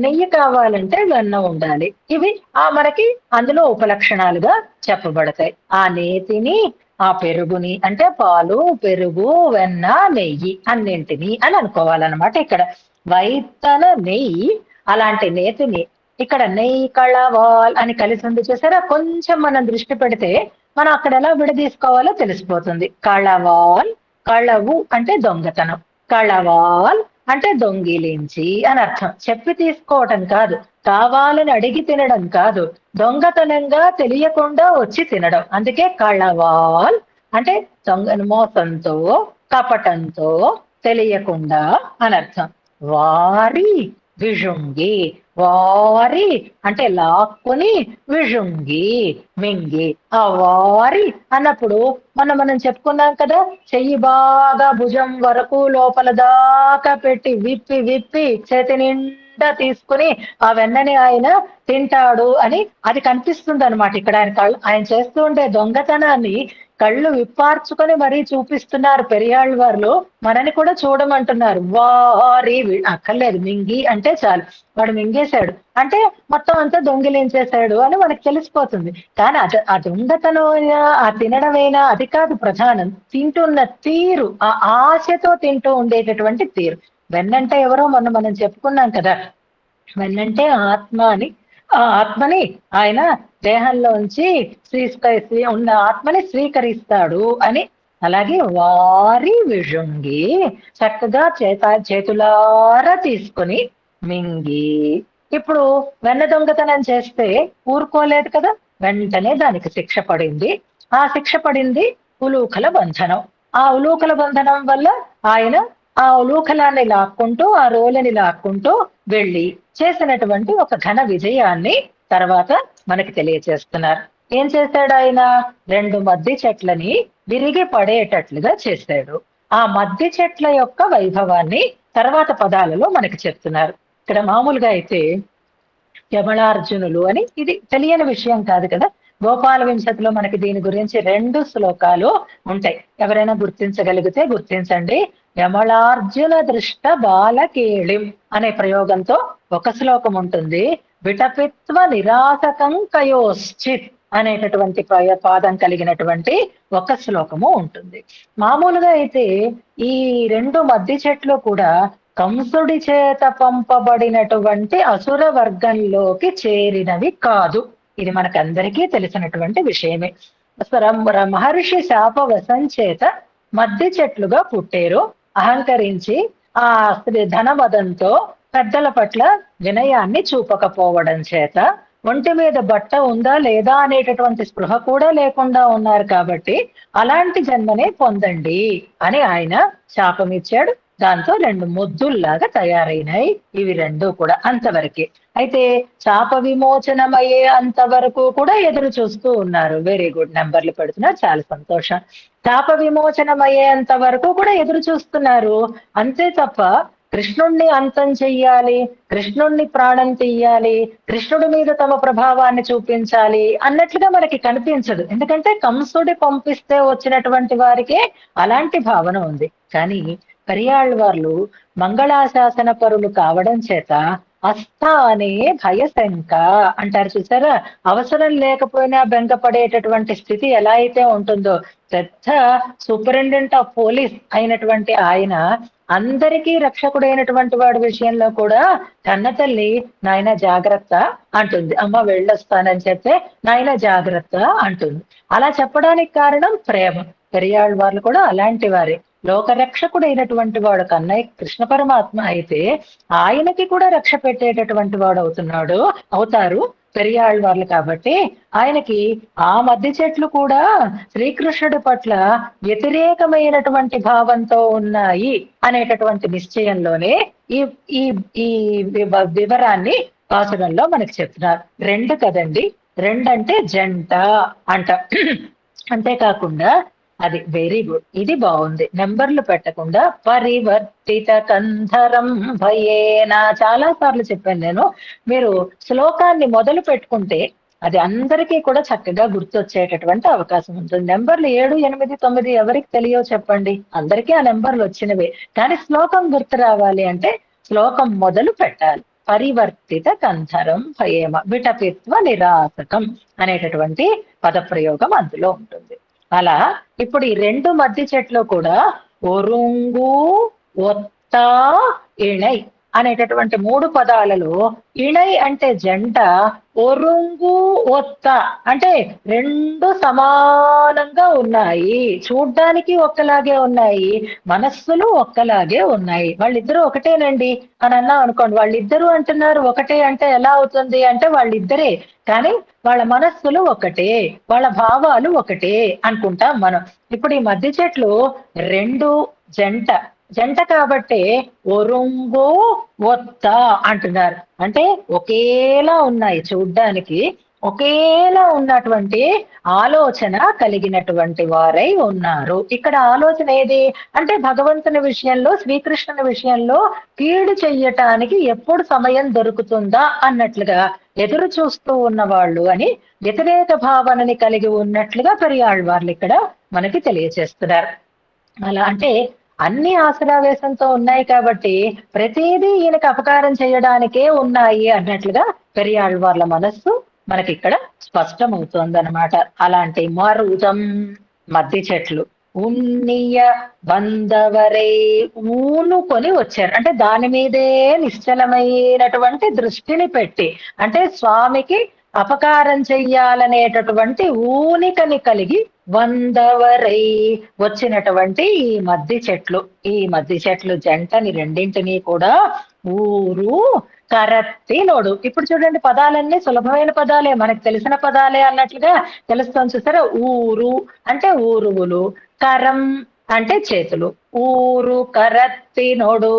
నెయ్యి కావాలంటే వెన్న ఉండాలి. ఇవి మనకి అందులో ఉపలక్షణాలుగా చెప్పబడతాయి. ఆ నేతిని ఆ పెరుగుని అంటే పాలు, పెరుగు, వెన్న, నెయ్యి అన్నింటినీ అని అనుకోవాలన్నమాట. ఇక్కడ వైత్తన నెయ్యి అలాంటి నేతిని, ఇక్కడ నెయ్యి కళవాల్ అని కలిసి ఉంది చూసారా? కొంచెం మనం దృష్టి పెడితే మనం అక్కడ ఎలా విడదీసుకోవాలో తెలిసిపోతుంది. కళవాల్, కళవు అంటే దొంగతనం, కళవాల్ అంటే దొంగిలించి అని అర్థం. చెప్పి తీసుకోవటం కాదు, కావాలని అడిగి తినడం కాదు, దొంగతనంగా తెలియకుండా వచ్చి తినడం. అందుకే కళవాల్ అంటే మోసంతో, కపటంతో, తెలియకుండా అని అర్థం. వారి విజుంగి, వారి అంటే లాక్కుని, విజుంగి మింగి. ఆ వారి అన్నప్పుడు మనం చెప్పుకున్నాం కదా, చెయ్యి బాగా భుజం వరకు లోపల దాకా పెట్టి విప్పి విప్పి చేతి నిండా తీసుకుని ఆ వెన్నని ఆయన తింటాడు అని అది కనిపిస్తుంది అనమాట. ఇక్కడ ఆయన చేస్తూ ఉండే దొంగతనాన్ని కళ్ళు విప్పార్చుకొని మరీ చూపిస్తున్నారు పెరియాళ్ళ వారు. మనని కూడా చూడమంటున్నారు. వారి అక్కర్లేదు, మింగి అంటే చాలు, వాడు మింగేశాడు అంటే మొత్తం అంతా దొంగిలించేశాడు అని మనకు తెలిసిపోతుంది. కానీ ఆ దొంగతనం ఆ తినడమైనా అది కాదు ప్రధానం, తింటున్న తీరు, ఆ ఆశతో తింటూ ఉండేటటువంటి తీరు. వెన్నంటే ఎవరో మనం చెప్పుకున్నాం కదా, వెన్నంటే ఆత్మ అని. ఆ ఆత్మని ఆయన దేహంలోంచి ఉన్న ఆత్మని స్వీకరిస్తాడు అని. అలాగే వారి విజుంగి చక్కగా చేతులారా తీసుకుని మింగి. ఇప్పుడు వెన్న దొంగతనం చేస్తే ఊరుకోలేదు కదా, వెంటనే దానికి శిక్ష పడింది. ఆ శిక్ష పడింది ఉలూఖల బంధనం. ఆ ఉలూఖల బంధనం వల్ల ఆయన ఆ ఉలూఖలాన్ని లాక్కుంటూ, ఆ రోలని లాక్కుంటూ వెళ్ళి చేసినటువంటి ఒక ఘన విజయాన్ని తర్వాత మనకి తెలియచేస్తున్నారు. ఏం చేశాడు ఆయన? 2 మద్ది చెట్లని విరిగి పడేటట్లుగా చేశాడు. ఆ మద్ది చెట్ల యొక్క వైభవాన్ని తర్వాత పదాలలో మనకి చెప్తున్నారు. ఇక్కడ మామూలుగా అయితే యమళార్జునులు అని, ఇది తెలియని విషయం కాదు కదా, గోపాల వింశతిలో మనకి దీని గురించి 2 శ్లోకాలు ఉంటాయి. ఎవరైనా గుర్తించగలిగితే గుర్తించండి. యమళార్జున దృష్ట బాలకేళిం అనే ప్రయోగంతో ఒక శ్లోకం ఉంటుంది. విటపిత్వ నిరాసకం కయోశ్చిత్ అనేటటువంటి పాదం కలిగినటువంటి ఒక శ్లోకము ఉంటుంది. మామూలుగా అయితే ఈ 2 మద్ది చెట్లు కూడా కంసుడి చేత పంపబడినటువంటి అసుర వర్గంలోకి చేరినవి కాదు. ఇది మనకందరికీ తెలిసినటువంటి విషయమే. మహర్షి శాపవశం చేత మద్ది చెట్లుగా పుట్టారు. అహంకరించి ఆ ధనమదంతో పెద్దల పట్ల వినయాన్ని చూపకపోవడం చేత ఒంటి మీద బట్ట ఉందా లేదా అనేటటువంటి స్పృహ కూడా లేకుండా ఉన్నారు. కాబట్టి అలాంటి జన్మనే పొందండి అని ఆయన శాపం ఇచ్చాడు. దాంతో 2 ముద్దుల్లాగా తయారైనాయి ఇవి 2 కూడా. అంతవరకే. అయితే శాప విమోచనమయ్యే అంతవరకు కూడా ఎదురు చూస్తూ ఉన్నారు. వెరీ గుడ్, నెంబర్లు పెడుతున్నారు, చాలా సంతోషం. శాప విమోచనమయ్యేంత వరకు కూడా ఎదురు చూస్తున్నారు. అంతే తప్ప కృష్ణుణ్ణి అంతం చెయ్యాలి, కృష్ణుణ్ణి ప్రాణం తీయాలి, కృష్ణుడి మీద తమ ప్రభావాన్ని చూపించాలి అన్నట్లుగా మనకి కనిపించదు. ఎందుకంటే కంసుడి పంపిస్తే వచ్చినటువంటి వారికే అలాంటి భావన ఉంది. కానీ పెరియాళ్వార్లు మంగళాశాసన పరులు కావడం చేత అస్థానే భయశంక అంటారు చూసారా. అవసరం లేకపోయినా బెంగపడేటటువంటి స్థితి ఎలా అయితే ఉంటుందో, పెద్ద సూపరింటెండెంట్ ఆఫ్ పోలీస్ అయినటువంటి ఆయన అందరికీ రక్షకుడైనటువంటి వాడి విషయంలో కూడా కన్న తల్లి నాయన జాగ్రత్త అంటుంది. అమ్మ వెళ్ళొస్తానని చెప్తే నాయన జాగ్రత్త అంటుంది. అలా చెప్పడానికి కారణం ప్రేమ. పెరియాళ్వార్లు కూడా అలాంటి వారే. లోకరక్షకుడైనటువంటి వాడు కన్నయ్య కృష్ణ పరమాత్మ అయితే ఆయనకి కూడా రక్ష పెట్టేటటువంటి వాడు అవుతారు పెరియాళ్వార్లు. కాబట్టి ఆయనకి ఆ మద్ది చెట్లు కూడా శ్రీకృష్ణుడి పట్ల వ్యతిరేకమైనటువంటి భావంతో ఉన్నాయి అనేటటువంటి నిశ్చయంలోనే ఈ ఈ ఈ వివరాన్ని పాసురంలో మనకి చెప్తున్నారు. 2 కదండి, 2 అంటే జంట అంట. అంతేకాకుండా అది వెరీ గుడ్, ఇది బాగుంది. నెంబర్లు పెట్టకుండా పరివర్తిత కంధరం భయేనా చాలా సార్లు చెప్పాను నేను. మీరు శ్లోకాన్ని మొదలు పెట్టుకుంటే అది అందరికీ కూడా చక్కగా గుర్తొచ్చేటటువంటి అవకాశం ఉంటుంది. నెంబర్లు 7, 8, 9 ఎవరికి తెలియో చెప్పండి, అందరికీ ఆ నెంబర్లు వచ్చినవే. కానీ శ్లోకం గుర్తు రావాలి అంటే శ్లోకం మొదలు పెట్టాలి. పరివర్తిత కంధరం భయేమ విటపిత్వ నిరాసకం అనేటటువంటి పదప్రయోగం అందులో ఉంటుంది. అలా ఇప్పుడు ఈ 2 మద్ది చెట్లు కూడా ఒరుంగు ఒత్త ఇణై అనేటటువంటి 3 పదాలలో ఇణై అంటే జంట, ఒరుంగు ఒత్త అంటే 2 సమానంగా ఉన్నాయి. చూడ్డానికి ఒక్కలాగే ఉన్నాయి, మనస్సులు ఒక్కలాగే ఉన్నాయి. వాళ్ళిద్దరూ ఒకటేనండి అని అన్నా అనుకోండి. వాళ్ళిద్దరూ అంటున్నారు ఒకటే అంటే ఎలా అవుతుంది అంటే వాళ్ళిద్దరే, కానీ వాళ్ళ మనస్సులు ఒకటే, వాళ్ళ భావాలు ఒకటే అనుకుంటాం మనం. ఇప్పుడు ఈ మద్ది చెట్లు 2 జంట జంట కాబట్టి ఒరుంగు ఒత్త అంటున్నారు. అంటే ఒకేలా ఉన్నాయి, చూడ్డానికి ఒకేలా ఉన్నటువంటి ఆలోచన కలిగినటువంటి వారై ఉన్నారు. ఇక్కడ ఆలోచన ఏది అంటే భగవంతుని విషయంలో, శ్రీకృష్ణుని విషయంలో కీడు చెయ్యటానికి ఎప్పుడు సమయం దొరుకుతుందా అన్నట్లుగా ఎదురు చూస్తూ ఉన్నవాళ్ళు అని వ్యతిరేక భావనని కలిగి ఉన్నట్లుగా పెరియాళ్వార్లు ఇక్కడ మనకి తెలియచేస్తున్నారు. అలా అంటే అన్ని ఆసరావేశంతో ఉన్నాయి కాబట్టి ప్రతిదీ ఈయనకు అపకారం చేయడానికే ఉన్నాయి అన్నట్లుగా పెరియాళ్వార్ల మనస్సు మనకి ఇక్కడ స్పష్టమవుతోందన్నమాట. అలాంటి మరుదం మద్ది చెట్లు ఉన్నియ బందవరై ఊనుకొని వచ్చారు. అంటే దాని మీదే నిశ్చలమైనటువంటి దృష్టిని పెట్టి, అంటే స్వామికి అపకారం చెయ్యాలనేటటువంటి ఊనికని కలిగి వందవరై వచ్చినటువంటి ఈ మద్ది చెట్లు జంటని 2 కూడా ఊరు కరత్తి నోడు. ఇప్పుడు చూడండి, పదాలన్నీ సులభమైన పదాలే, మనకు తెలిసిన పదాలే అన్నట్లుగా తెలుస్తాం చూసారా. ఊరు అంటే ఊరువులు, కరం అంటే చేతులు, ఊరు కరత్తి కరత్తి నోడు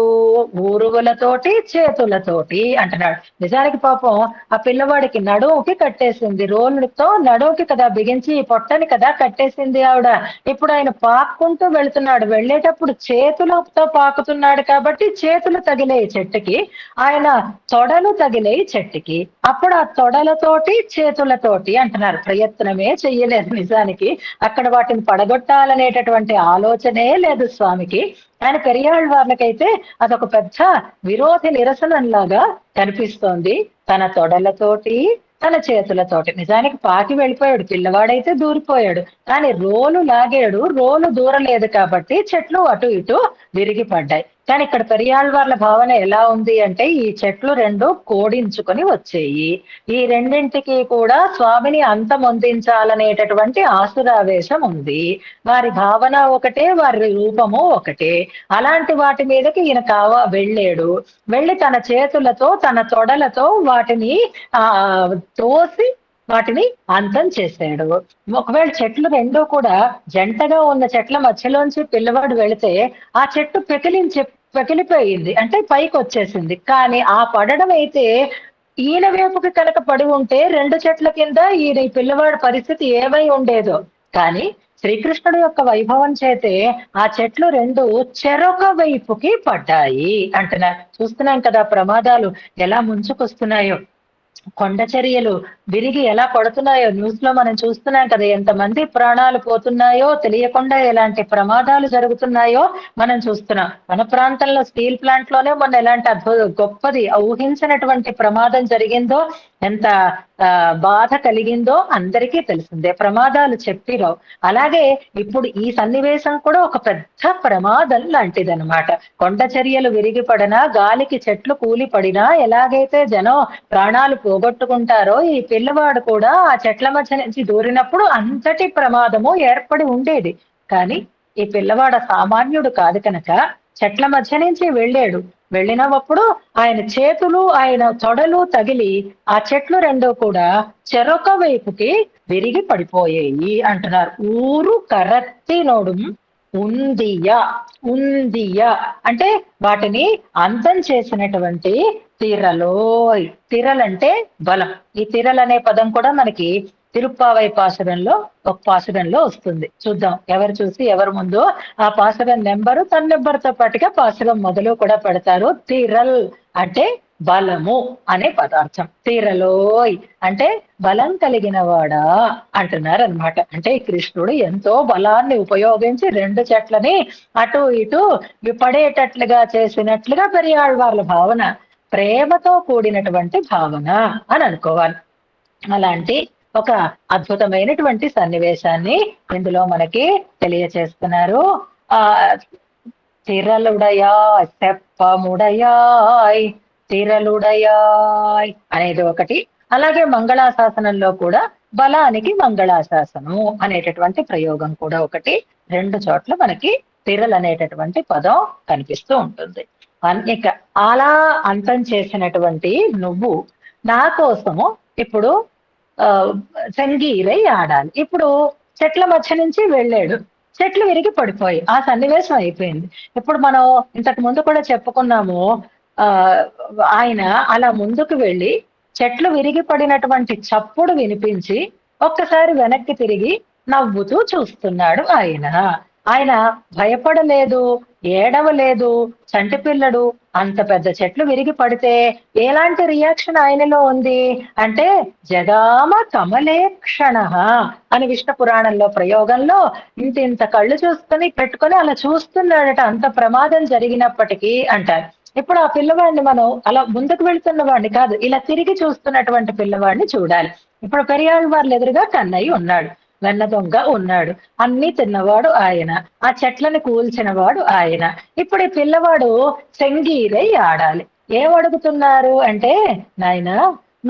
ఊరువులతోటి చేతులతోటి అంటున్నాడు. నిజానికి పాపం ఆ పిల్లవాడికి నడువుకి కట్టేసింది, రోలుతో నడువుకి కదా బిగించి పొట్టని కదా కట్టేసింది ఆవిడ. ఇప్పుడు ఆయన పాక్కుంటూ వెళ్తున్నాడు, వెళ్ళేటప్పుడు చేతులతో పాకుతున్నాడు కాబట్టి చేతులు తగిలేయి చెట్టుకి, ఆయన తొడలు తగిలేయి చెట్టుకి. అప్పుడు ఆ తొడలతోటి చేతులతోటి అంటున్నారు. ప్రయత్నమే చెయ్యలేదు నిజానికి, అక్కడ వాటిని పడగొట్టాలనేటటువంటి ఆలోచనే లేదు స్వామికి. ఆయన పెరియాళ్ళవార్లకైతే అదొక పెద్ద విరోధి నిరసనంలాగా కనిపిస్తోంది. తన తొడలతోటి తన చేతులతోటి నిజానికి పాకి వెళ్ళిపోయాడు, పిల్లవాడైతే దూరిపోయాడు, కానీ రోలు లాగాడు, రోలు దూరలేదు కాబట్టి చెట్లు అటు ఇటు విరిగి పడ్డాయి. కానీ ఇక్కడ పెరియాళ్ళవార్ల భావన ఎలా ఉంది అంటే, ఈ చెట్లు రెండు కోడించుకొని వచ్చేయి, ఈ రెండింటికి కూడా స్వామిని అంతమొందించాలనేటటువంటి ఆసురావేశం ఉంది. వారి భావన ఒకటే, వారి రూపము ఒకటే. అలాంటి వాటి మీదకి ఈయన వెళ్ళాడు. వెళ్ళి తన చేతులతో తన తొడలతో వాటిని తోసి వాటిని అంతం చేశాడు. ఒకవేళ చెట్లు రెండూ కూడా జంటగా ఉన్న చెట్ల మధ్యలోంచి పిల్లవాడు వెళితే ఆ చెట్టు పెకిలిపోయింది, అంటే పైకి వచ్చేసింది. కానీ ఆ పడడం అయితే ఈయన వైపుకి కనుక పడి ఉంటే రెండు చెట్ల కింద ఈయన ఈ పిల్లవాడి పరిస్థితి ఏమై ఉండేదో. కానీ శ్రీకృష్ణుడు యొక్క వైభవం చేతే ఆ చెట్లు రెండు చెరొక వైపుకి పడ్డాయి అంటున్నారు. చూస్తున్నాం కదా ప్రమాదాలు ఎలా ముంచుకొస్తున్నాయో, కొండ చర్యలు విరిగి ఎలా పడుతున్నాయో న్యూస్ లో మనం చూస్తున్నాం కదా, ఎంతమంది ప్రాణాలు పోతున్నాయో, తెలియకుండా ఎలాంటి ప్రమాదాలు జరుగుతున్నాయో మనం చూస్తున్నాం. మన ప్రాంతంలో స్టీల్ ప్లాంట్ లోనే మొన్న ఎలాంటి గొప్పది ఊహించినటువంటి ప్రమాదం జరిగిందో, ఎంత బాధ కలిగిందో అందరికీ తెలిసిందే. ప్రమాదాలు చెప్పిరావు. అలాగే ఇప్పుడు ఈ సన్నివేశం కూడా ఒక పెద్ద ప్రమాదం లాంటిదనమాట. కొండ చర్యలు విరిగి పడినా, గాలికి చెట్లు కూలి పడినా ఎలాగైతే జనం ప్రాణాలు పోగొట్టుకుంటారో, ఈ పిల్లవాడు కూడా ఆ చెట్ల మధ్య నుంచి దూరినప్పుడు అంతటి ప్రమాదము ఏర్పడి ఉండేది. కానీ ఈ పిల్లవాడు సామాన్యుడు కాదు కనుక చెట్ల మధ్య నుంచి వెళ్ళాడు. వెళ్ళినప్పుడు ఆయన చేతులు ఆయన తొడలు తగిలి ఆ చెట్లు రెండూ కూడా చెరొక వైపుకి విరిగి పడిపోయాయి అంటున్నారు. ఊరు కరత్తి నోడు ఉందియ, ఉందియ అంటే వాటిని అంతం చేసినటువంటి తిరలోయ్. తిరలంటే బలం. ఈ తిరల్ అనే పదం కూడా మనకి తిరుప్పావై పాసురంలో ఒక పాసురంలో వస్తుంది. చూద్దాం ఎవరు చూసి ఎవరు ముందు ఆ పాసురం నెంబరు తన నెంబర్తో పాటుగా పాసురం మొదలు కూడా పెడతారు. తిరల్ అంటే బలము అనే పదార్థం. తిరలోయ్ అంటే బలం కలిగిన వాడా అంటున్నారు అనమాట. అంటే కృష్ణుడు ఎంతో బలాన్ని ఉపయోగించి రెండు చెట్లని అటు ఇటు పడేటట్లుగా చేసినట్లుగా పెరియాళ్ళవార్ల భావన, ప్రేమతో కూడినటువంటి భావన అని అనుకోవాలి. అలాంటి ఒక అద్భుతమైనటువంటి సన్నివేశాన్ని ఇందులో మనకి తెలియచేస్తున్నారు. ఆ తిరలుడయాయ్ తెప్పముడయాయ్, తిరలుడయాయ్ అనేది ఒకటి. అలాగే మంగళాశాసనంలో కూడా బలానికి మంగళాశాసనం అనేటటువంటి ప్రయోగం కూడా ఒకటి. రెండు చోట్ల మనకి తిరల్ అనేటటువంటి పదం కనిపిస్తూ ఉంటుంది. ఇక అలా అంతం చేసినటువంటి నువ్వు నా కోసము ఇప్పుడు సంగీరై ఆడాలి. ఇప్పుడు చెట్ల మధ్య నుంచి వెళ్ళాడు, చెట్లు విరిగి పడిపోయి ఆ సన్నివేశం అయిపోయింది. ఇప్పుడు మనం ఇంతకు ముందు కూడా చెప్పుకున్నాము, ఆ ఆయన అలా ముందుకు వెళ్ళి చెట్లు విరిగి పడినటువంటి చప్పుడు వినిపించి ఒక్కసారి వెనక్కి తిరిగి నవ్వుతూ చూస్తున్నాడు ఆయన. ఆయన భయపడలేదు, ఏడవలేదు. చంటి పిల్లడు అంత పెద్ద చెట్లు విరిగి పడితే ఎలాంటి రియాక్షన్ ఆయనలో ఉంది అంటే, జగామ కమలేక్షణ అని విష్ణు పురాణంలో ప్రయోగంలో ఇంత కళ్ళు చూసుకొని పెట్టుకొని అలా చూస్తున్నాడట, అంత ప్రమాదం జరిగినప్పటికీ అంటారు. ఇప్పుడు ఆ పిల్లవాడిని మనం అలా ముందుకు వెళ్తున్న వాడిని కాదు, ఇలా తిరిగి చూస్తున్నటువంటి పిల్లవాడిని చూడాలి. ఇప్పుడు పెరియాళ్ళవార్ల ఎదురుగా కన్నయ్య ఉన్నాడు, వెన్న దొంగ ఉన్నాడు, అన్ని తిన్నవాడు ఆయన, ఆ చెట్లను కూల్చిన వాడు ఆయన. ఇప్పుడు ఈ పిల్లవాడు సంగీరై ఆడాలి. ఏమడుగుతున్నారు అంటే, నాయనా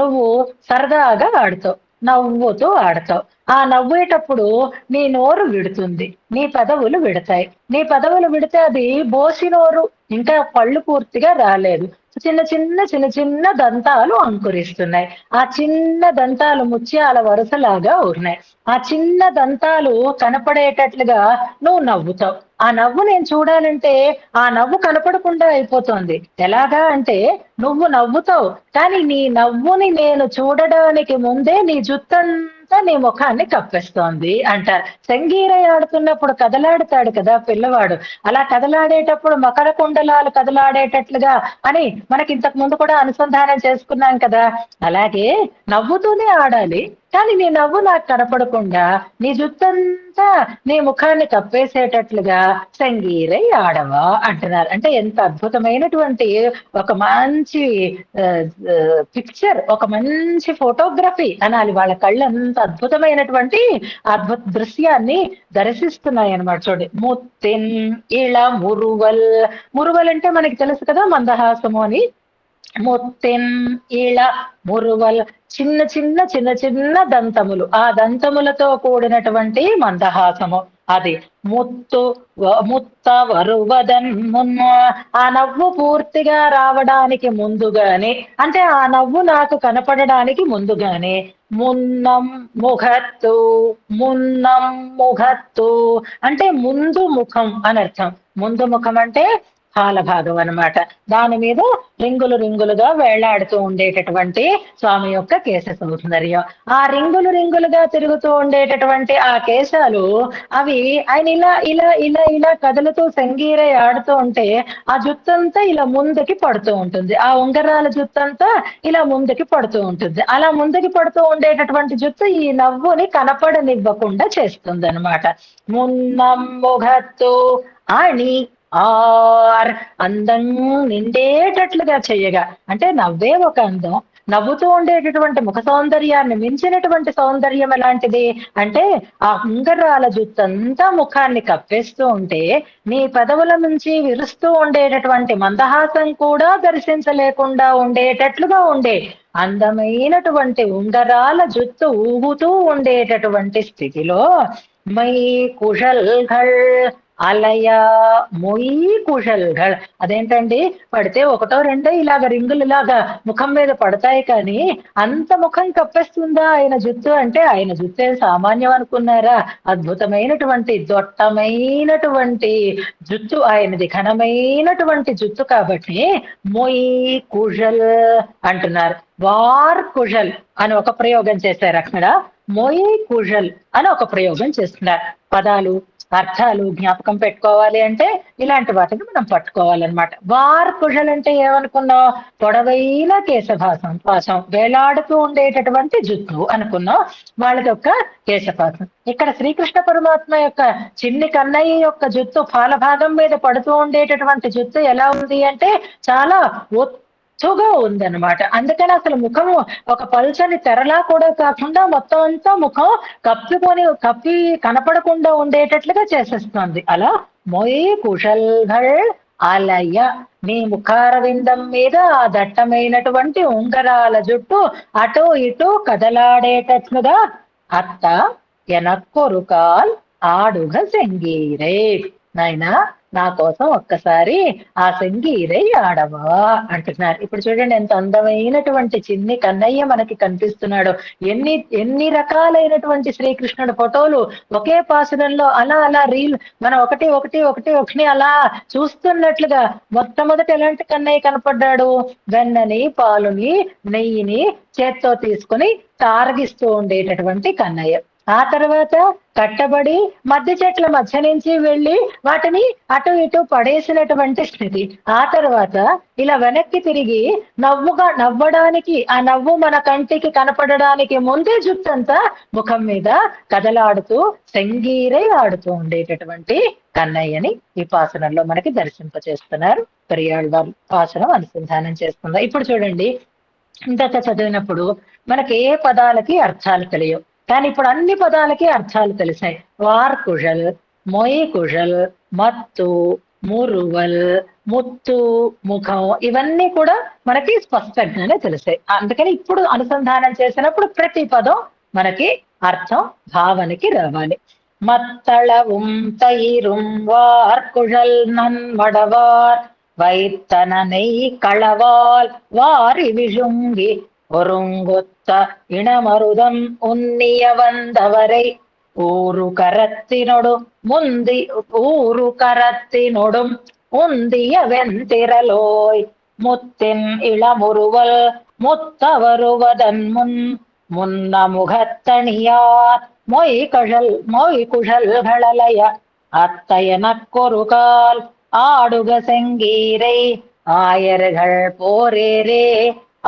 నువ్వు సరదాగా ఆడుతావు, నవ్వుతూ ఆడతావు. ఆ నవ్వేటప్పుడు నీ నోరు విడుతుంది, నీ పెదవులు విడతాయి. నీ పెదవులు విడితే అది బోసి నోరు, ఇంకా పళ్ళు పూర్తిగా రాలేదు. చిన్న చిన్న చిన్న చిన్న దంతాలు అంకురిస్తున్నాయి. ఆ చిన్న దంతాలు ముత్యాల వరుసలాగా ఉన్నాయి. ఆ చిన్న దంతాలు కనపడేటట్లుగా నువ్వు నవ్వుతావు. ఆ నవ్వు నేను చూడాలంటే ఆ నవ్వు కనపడకుండా అయిపోతుంది. ఎలాగా అంటే నువ్వు నవ్వుతావు, కానీ నీ నవ్వుని నేను చూడడానికి ముందే నీ జుత్తంతా నీ ముఖాన్ని కప్పేస్తోంది అంటారు. సంగీరయ్య ఆడుతున్నప్పుడు కదలాడుతాడు కదా పిల్లవాడు, అలా కదలాడేటప్పుడు మకర కుండలాలు కదలాడేటట్లుగా అని మనకి ఇంతకు ముందు కూడా అనుసంధానం చేసుకున్నాం కదా. అలాగే నవ్వుతూనే ఆడాలి, కానీ నీ నవ్వు నాకు కనపడకుండా నీ జుత్తంతా నీ ముఖాన్ని కప్పేసేటట్లుగా సంగీరై ఆడవా అంటున్నారు. అంటే ఎంత అద్భుతమైనటువంటి ఒక మంచి పిక్చర్, ఒక మంచి ఫోటోగ్రఫీ అనాలి. వాళ్ళ కళ్ళు అంత అద్భుతమైనటువంటి అద్భుత దృశ్యాన్ని దర్శిస్తున్నాయి అన్నమాట. చూడండి, ముత్తిన్ ఇళ మురువల్. మురువల్ అంటే మనకి తెలుసు కదా మందహాసము అని. ముత్తిన్ ఇళ మురువల్, చిన్న చిన్న చిన్న చిన్న దంతములు, ఆ దంతములతో కూడినటువంటి మందహాసము అది. ముత్త వరువదన్ మున్న, ఆ నవ్వు పూర్తిగా రావడానికి ముందుగానే, అంటే ఆ నవ్వు నాకు కనపడడానికి ముందుగానే మున్నం ముఖత్తు, మున్నం ముఖత్తు అంటే ముందు ముఖం అని అర్థం. ముందు ముఖం అంటే పాల భాగం అన్నమాట. దాని మీద రింగులు రింగులుగా వేళ్లాడుతూ ఉండేటటువంటి స్వామి యొక్క కేశ సౌందర్యం. ఆ రింగులు రింగులుగా తిరుగుతూ ఉండేటటువంటి ఆ కేశాలు అవి ఆయన ఇలా ఇలా ఇలా ఇలా కదులుతూ సంగీరై ఆడుతూ ఉంటే ఆ జుత్తంతా ఇలా ముందుకి పడుతూ ఉంటుంది. ఆ ఉంగరాల జుత్తంతా ఇలా ముందుకి పడుతూ ఉంటుంది. అలా ముందుకి పడుతూ ఉండేటటువంటి జుత్తు ఈ నవ్వుని కనపడనివ్వకుండా చేస్తుంది అనమాట. మున్నం ముఖత్తు అని ఆర్, అందం నిండేటట్లుగా చెయ్యగా, అంటే నవ్వే ఒక అందం. నవ్వుతూ ఉండేటటువంటి ముఖ సౌందర్యాన్ని మించినటువంటి సౌందర్యం ఎలాంటిది అంటే ఆ ఉంగరాల జుత్తంతా ముఖాన్ని కప్పేస్తూ ఉంటే నీ పెదవుల నుంచి విరుస్తూ ఉండేటటువంటి మందహాసం కూడా దర్శించలేకుండా ఉండేటట్లుగా ఉండే అందమైనటువంటి ఉంగరాల జుత్తు ఊగుతూ ఉండేటటువంటి స్థితిలో మై కుశల్ఘల్ అలయ, మొయ్యి కుశల్ఘల్. అదేంటండి, పడితే ఒకటో రెండో ఇలాగ రింగులు లాగా ముఖం మీద పడతాయి, కానీ అంత ముఖం కప్పేస్తుందా ఆయన జుత్తు అంటే ఆయన జుత్తు ఏం సామాన్యం అనుకున్నారా? అద్భుతమైనటువంటి దొట్టమైనటువంటి జుత్తు ఆయనది, ఘనమైనటువంటి జుత్తు. కాబట్టి మొయ్యి కుశల్ అంటున్నారు. వార్ కుశల్ అని ఒక ప్రయోగం చేశారు అక్కడ, మొయ్యి కుశల్ అని ఒక ప్రయోగం చేస్తున్నారు. పదాలు అర్థాలు జ్ఞాపకం పెట్టుకోవాలి అంటే ఇలాంటి వాటిని మనం పట్టుకోవాలన్నమాట. వార్ కుశల్ అంటే ఏమనుకున్నాం? పొడవైన కేశభాసం, పాసం, వేలాడుతూ ఉండేటటువంటి జుత్తు అనుకున్నాం. వాళ్ళది యొక్క కేశపాసం. ఇక్కడ శ్రీకృష్ణ పరమాత్మ యొక్క చిన్ని కన్నయ్య యొక్క జుత్తు పాల భాగం మీద పడుతూ ఉండేటటువంటి జుత్తు ఎలా ఉంది అంటే చాలా ఒత్తుగా ఉందన్నమాట. అందుకని అసలు ముఖము ఒక పల్చని తెరలా కూడా కాకుండా మొత్తం అంతా ముఖం కప్పి కనపడకుండా ఉండేటట్లుగా చేసేస్తుంది. అలా మొయ్ కుశల్ఘల్ అలయ, నీ ముఖార విందం మీద ఆ దట్టమైనటువంటి ఉంగరాల జుట్టు అటు ఇటు కదలాడేటట్లుగా అత్త ఎనక్కొరుకాల్ ఆడుగ సెంగీరే. నాయనా, నా కోసం ఒక్కసారి ఆ సంగీరై ఆడవా అంటున్నారు. ఇప్పుడు చూడండి ఎంత అందమైనటువంటి చిన్ని కన్నయ్య మనకి కనిపిస్తున్నాడు. ఎన్ని ఎన్ని రకాలైనటువంటి శ్రీకృష్ణుడు ఫోటోలు ఒకే పాసురంలో అలా అలా రీల్ మనం ఒకటి ఒకటి ఒకటి ఒకటి అలా చూస్తున్నట్లుగా. మొట్టమొదట ఎలాంటి కన్నయ్య కనపడ్డాడు? వెన్నని, పాలుని, నెయ్యిని చేత్తో తీసుకుని తారగిస్తూ ఉండేటటువంటి కన్నయ్య. ఆ తర్వాత కట్టబడి మధ్య చెట్ల మధ్య నుంచి వెళ్ళి వాటిని అటు ఇటు పడేసినటువంటి స్థితి. ఆ తర్వాత ఇలా వెనక్కి తిరిగి నవ్వడానికి, ఆ నవ్వు మన కంటికి కనపడడానికి ముందే జుట్టంతా ముఖం మీద కదలాడుతూ సంగీరై ఆడుతూ ఉండేటటువంటి కన్నయ్యని ఈ పాసనంలో మనకి దర్శింపచేస్తున్నారు. పెరియాళ్వార్ పాసనం అనుసంధానం చేస్తుందా. ఇప్పుడు చూడండి, ఇంతక చదివినప్పుడు మనకి ఏ పదాలకి అర్థాలు తెలియవు, కానీ ఇప్పుడు అన్ని పదాలకి అర్థాలు తెలిసాయి. వార్ కుశల్, మొయ్ కుశల్, మత్తు, మురువల్, ముత్తు, ముఖం, ఇవన్నీ కూడా మనకి స్పష్టంగానే తెలిసాయి. అందుకని ఇప్పుడు అనుసంధానం చేసినప్పుడు ప్రతి పదం మనకి అర్థం భావనకి రావాలి. మత్తళவும் తయిரும் వార్ కుశల్ నన్మడవార్ வைத்தனனை களவால் வாரி விழுங்கி ஒருங்கொத்த இனமருதம் உன்னிய வந்தவரை ఊరు కరత్తినొడు ముంది ఊరు కరత్తినొடும் உந்திய வெந்திரலோய் முத்தின் இளமுறுவல் முத்தவருவதன் முன்ன முகத்தணியார் மொய் குழல்களலைய அத்தையனக்கொரு ஆடுக செங்கீரை ఆయர்கள் పోరేరే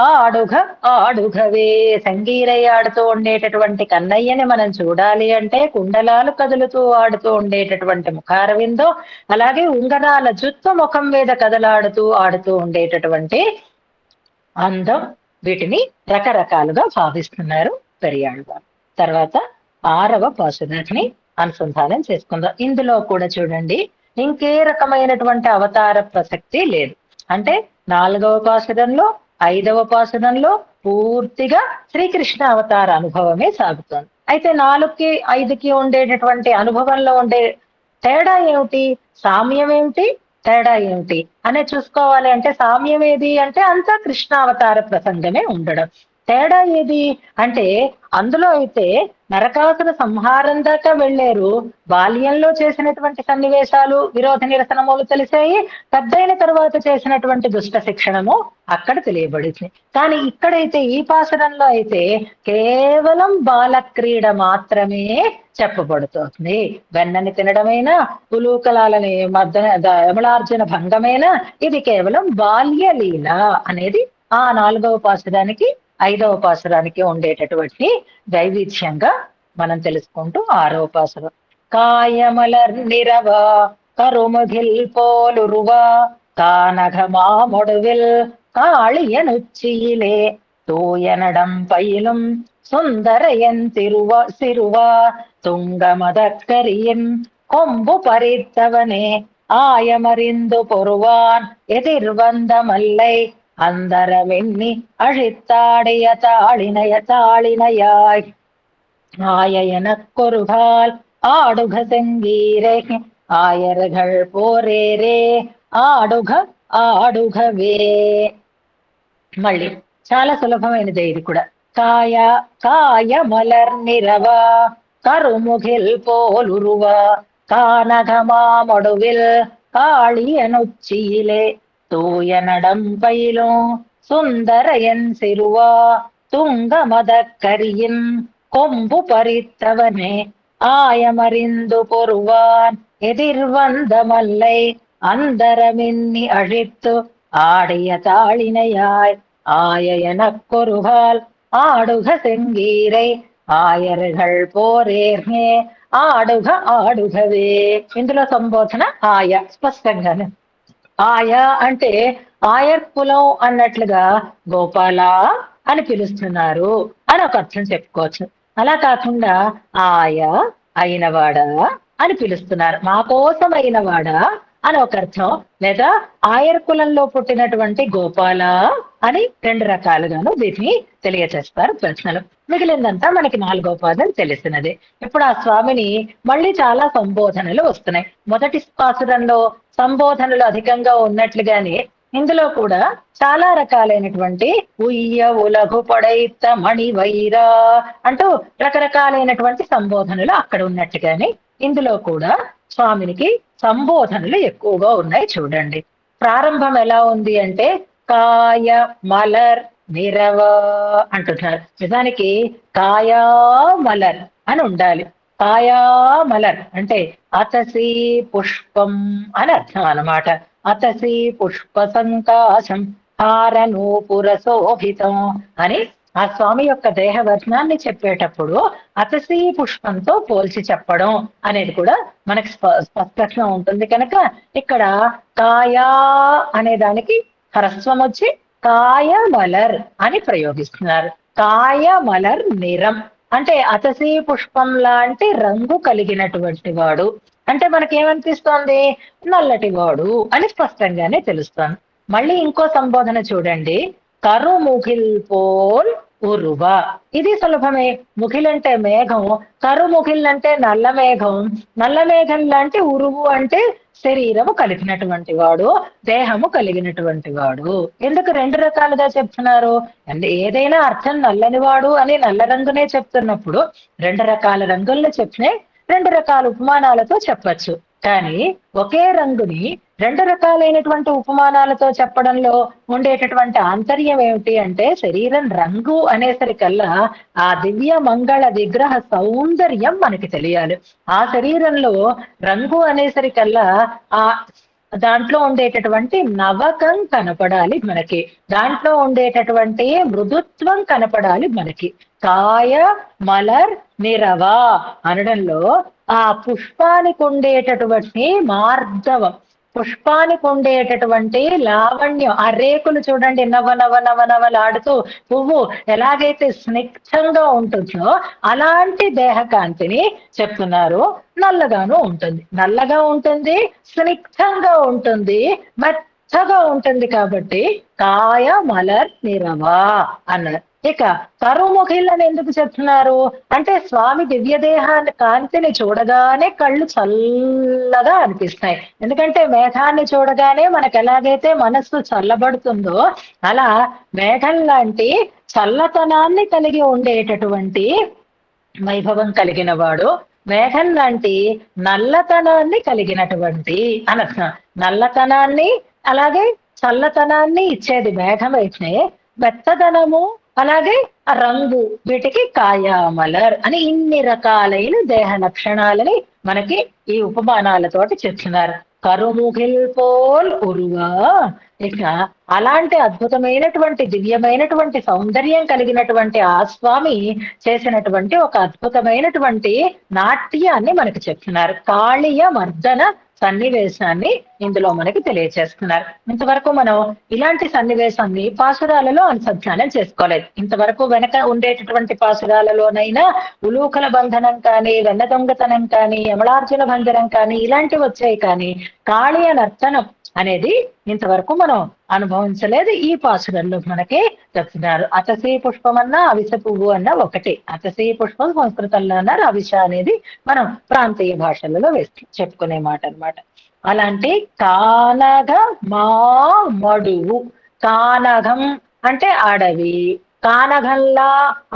ఆడుగ ఆడుగవే. సంగీరై ఆడుతూ ఉండేటటువంటి కన్నయ్యని మనం చూడాలి అంటే కుండలాలు కదులుతూ ఆడుతూ ఉండేటటువంటి ముఖారవిందో, అలాగే ఉంగరాల జుత్తు ముఖం మీద ఆడుతూ ఉండేటటువంటి అందం, వీటిని రకరకాలుగా భావిస్తున్నారు పెరియాళ్వారు. తర్వాత 6వ పాసురాన్ని అనుసంధానం చేసుకుందాం. ఇందులో కూడా చూడండి, ఇంకే రకమైనటువంటి అవతార ప్రసక్తి లేదు. అంటే 4వ పాసురంలో 5వ పాసురంలో పూర్తిగా శ్రీకృష్ణ అవతార అనుభవమే సాగుతోంది. అయితే 4కి 5కి ఉండేటటువంటి అనుభవంలో ఉండే తేడా ఏమిటి, సామ్యం ఏమిటి, తేడా ఏమిటి అనే చూసుకోవాలి. అంటే సామ్యం ఏది అంటే అంతా కృష్ణావతార ప్రసంగమే ఉండడం. తేడా ఏది అంటే అందులో అయితే నరకాసుర సంహారం దాకా వెళ్ళారు, బాల్యంలో చేసినటువంటి సన్నివేశాలు విరోధ నిరసనములు తెలిసాయి, పెద్దయిన తర్వాత చేసినటువంటి దుష్ట శిక్షణము అక్కడ తెలియబడింది. కానీ ఇక్కడైతే ఈ పాసురంలో అయితే కేవలం బాలక్రీడ మాత్రమే చెప్పబడుతోంది. వెన్నని తినడమైనా, ఉలూకలాలని యమలార్జున భంగమైనా ఇది కేవలం బాల్యలీల అనేది ఆ 4వ పాసురానికి 5వ పాసురానికి ఉండేటటువంటి వైవిధ్యంగా మనం తెలుసుకుంటూ 6వ పాసురం. కాయమలర్ నిరవ కరుముగిల్ పోలురువ కానఘమామొడువిల్ కాళియనుచ్చియిలే தூயனடம் பயிலும் சுந்தரையன் சிறுவா துங்கமதக்கரியின் கொம்பு பறித்தவனே ஆயமறிந்து பொறுவான் எதிர்வந்த மல்லை அந்தரமெண்ணி அழித்தாடைய தாளினையாய் ஆய எனக்கொருகால் ஆடுக செங்கீரை ఆయர்கள் పోరేరే ఆడుగ ఆడుగవే. మళ్ళీ చాలా సులభమైనదే ఇది కూడా. కాయ మలర్ నిరవ కరుముగిల్ పోలురువ కానఘమామొడువిల్ కాళియనుచ్చియిలే தூயனடம் பயிலும் சுந்தரையன் சிறுவா துங்கமதக்கரியின் கொம்பு பறித்தவனே ஆயமறிந்து பொறுவான் எதிர்வந்த மல்லை அந்தரமின்னி அழித்து ஆடிய தாளினையாய் ஆய எனக்கொருகால் ஆடுக செங்கீரை ఆయர்கள் పోరేర్నే ఆడుగ ఆడుగవే. ఇందులో సంబోధన ఆయ స్పష్టంగానే. ఆయ అంటే ఆయర్ కులం అన్నట్లుగా గోపాల అని పిలుస్తున్నారు అని ఒక అర్థం చెప్పుకోవచ్చు. అలా కాకుండా ఆయ అయినవాడా అని పిలుస్తున్నారు, మా కోసం అయినవాడా అని ఒక అర్థం, లేదా ఆయర్ కులంలో పుట్టినటువంటి గోపాల అని 2 రకాలుగాను దీన్ని తెలియచేస్తారు ప్రశ్నలు. మిగిలిందంతా మనకి 4వ పాదం తెలిసినది. ఇప్పుడు ఆ స్వామిని మళ్ళీ చాలా సంబోధనలు వస్తున్నాయి. మొదటి పాసురంలో సంబోధనలు అధికంగా ఉన్నట్లుగానే ఇందులో కూడా చాలా రకాలైనటువంటి ఉయ్య ఉలగు పొడైత మణి వైరా అంటూ రకరకాలైనటువంటి సంబోధనలు అక్కడ ఉన్నట్టుగానే ఇందులో కూడా స్వామినికి సంబోధనలు ఎక్కువగా ఉన్నాయి. చూడండి, ప్రారంభం ఎలా ఉంది అంటే కాయ మలర్ నిరవ అంటున్నారు. నిజానికి కాయా మలర్ అని ఉండాలి. కాయా మలర్ అంటే అతసి పుష్పం అని అర్థం అన్నమాట. అతసి పుష్ప సంకాశం హారనూపుర శోభితం అని ఆ స్వామి యొక్క దేహ వర్ణాన్ని చెప్పేటప్పుడు అతసి పుష్పంతో పోల్చి చెప్పడం అనేది కూడా మనకి స్పష్టంగా ఉంటుంది. కనుక ఇక్కడ కాయా అనే దానికి హ్రస్వం వచ్చి కాయమలర్ అని ప్రయోగిస్తున్నారు. కాయమలర్ నిరం అంటే అతసి పుష్పం లాంటి రంగు కలిగినటువంటి వాడు అంటే మనకేమనిపిస్తోంది, నల్లటి వాడు అని స్పష్టంగానే తెలుస్తోంది. మళ్ళీ ఇంకో సంబోధన చూడండి, కరుముగిల్ పోల్ ఉరువ. ఇది సులభమే. ముఖిలంటే మేఘం, కరుముఖిలంటే నల్ల మేఘం, నల్ల మేఘం లాంటి ఉరువు అంటే శరీరము కలిగినటువంటి వాడు, దేహము కలిగినటువంటి వాడు. ఎందుకు రెండు రకాలుగా చెప్తున్నారు అంటే ఏదైనా అర్థం నల్లని వాడు అని నల్ల రంగునే చెప్తున్నప్పుడు రెండు రకాల రంగుల్ని చెప్పినే రెండు రకాల ఉపమానాలతో చెప్పచ్చు. కానీ ఒకే రంగుని రెండు రకాలైనటువంటి ఉపమానాలతో చెప్పడంలో ఉండేటటువంటి ఆంతర్యం ఏమిటి అంటే శరీరం రంగు అనేసరికల్లా ఆ దివ్య మంగళ విగ్రహ సౌందర్యం మనకి తెలియాలి. ఆ శరీరంలో రంగు అనేసరికల్లా ఆ దాంట్లో ఉండేటటువంటి నవకం కనపడాలి మనకి, దాంట్లో ఉండేటటువంటి మృదుత్వం కనపడాలి మనకి. కాయ మలర్ నిరవా అనడంలో ఆ పుష్పానికి ఉండేటటువంటి మార్ధవం, పుష్పానికి ఉండేటటువంటి లావణ్యం, ఆ రేకులు చూడండి నవ నవ నవ నవలాడుతూ పువ్వు ఎలాగైతే స్నిగ్ధంగా ఉంటుందో అలాంటి దేహకాంతిని చెప్తున్నారు. నల్లగాను ఉంటుంది, నల్లగా ఉంటుంది, స్నిగ్ధంగా ఉంటుంది, మెత్తగా ఉంటుంది. కాబట్టి కాయ మలర్ నిరవా అన్నారు. ఇక కరుముఖిళ్ళని ఎందుకు చెప్తున్నారు అంటే స్వామి దివ్యదేహాన్ని కాంతిని చూడగానే కళ్ళు చల్లగా అనిపిస్తాయి. ఎందుకంటే మేఘాన్ని చూడగానే మనకు ఎలాగైతే మనస్సు చల్లబడుతుందో అలా మేఘం లాంటి చల్లతనాన్ని కలిగి ఉండేటటువంటి వైభవం కలిగిన వాడు, మేఘం లాంటి నల్లతనాన్ని కలిగినటువంటి అనర్థం. నల్లతనాన్ని అలాగే చల్లతనాన్ని ఇచ్చేది మేఘం అయితే, మెత్తదనము అలాగే ఆ రంగు, వీటికి కాయామలర్ అని ఇన్ని రకాలైన దేహ లక్షణాలని మనకి ఈ ఉపమానాలతోటి చెప్తున్నారు. కరుముగిల్ పోల్ ఉరువా. ఇక అలాంటి అద్భుతమైనటువంటి దివ్యమైనటువంటి సౌందర్యం కలిగినటువంటి ఆ స్వామి చేసినటువంటి ఒక అద్భుతమైనటువంటి నాట్యాన్ని మనకి చెప్తున్నారు. కాళీయ మర్దన సన్నివేశాన్ని ఇందులో మనకి తెలియచేస్తున్నారు. ఇంతవరకు మనం ఇలాంటి సన్నివేశాన్ని పాసురాలలో అనుసంధానం చేసుకోలేదు. ఇంతవరకు వెనక ఉండేటటువంటి పాసురాలలోనైనా ఉలూకల బంధనం కానీ, వెన్న దొంగతనం కానీ, యమలార్జున బంధనం కానీ ఇలాంటివి వచ్చాయి. కానీ కాళీయ నర్తనం అనేది ఇంతవరకు మనం అనుభవించలేదు. ఈ పాసురంలో మనకి చెప్తున్నారు. అతసీ పుష్పం అన్నా అవిస పువ్వు అన్నా ఒకటి. అతసీ పుష్పం సంస్కృతంలో అన్నారు, అవిష అనేది మనం ప్రాంతీయ భాషలలో చెప్పుకునే మాట అన్నమాట. అలాంటి కానగ మా మడువు. కానగం అంటే అడవి, కానగంలా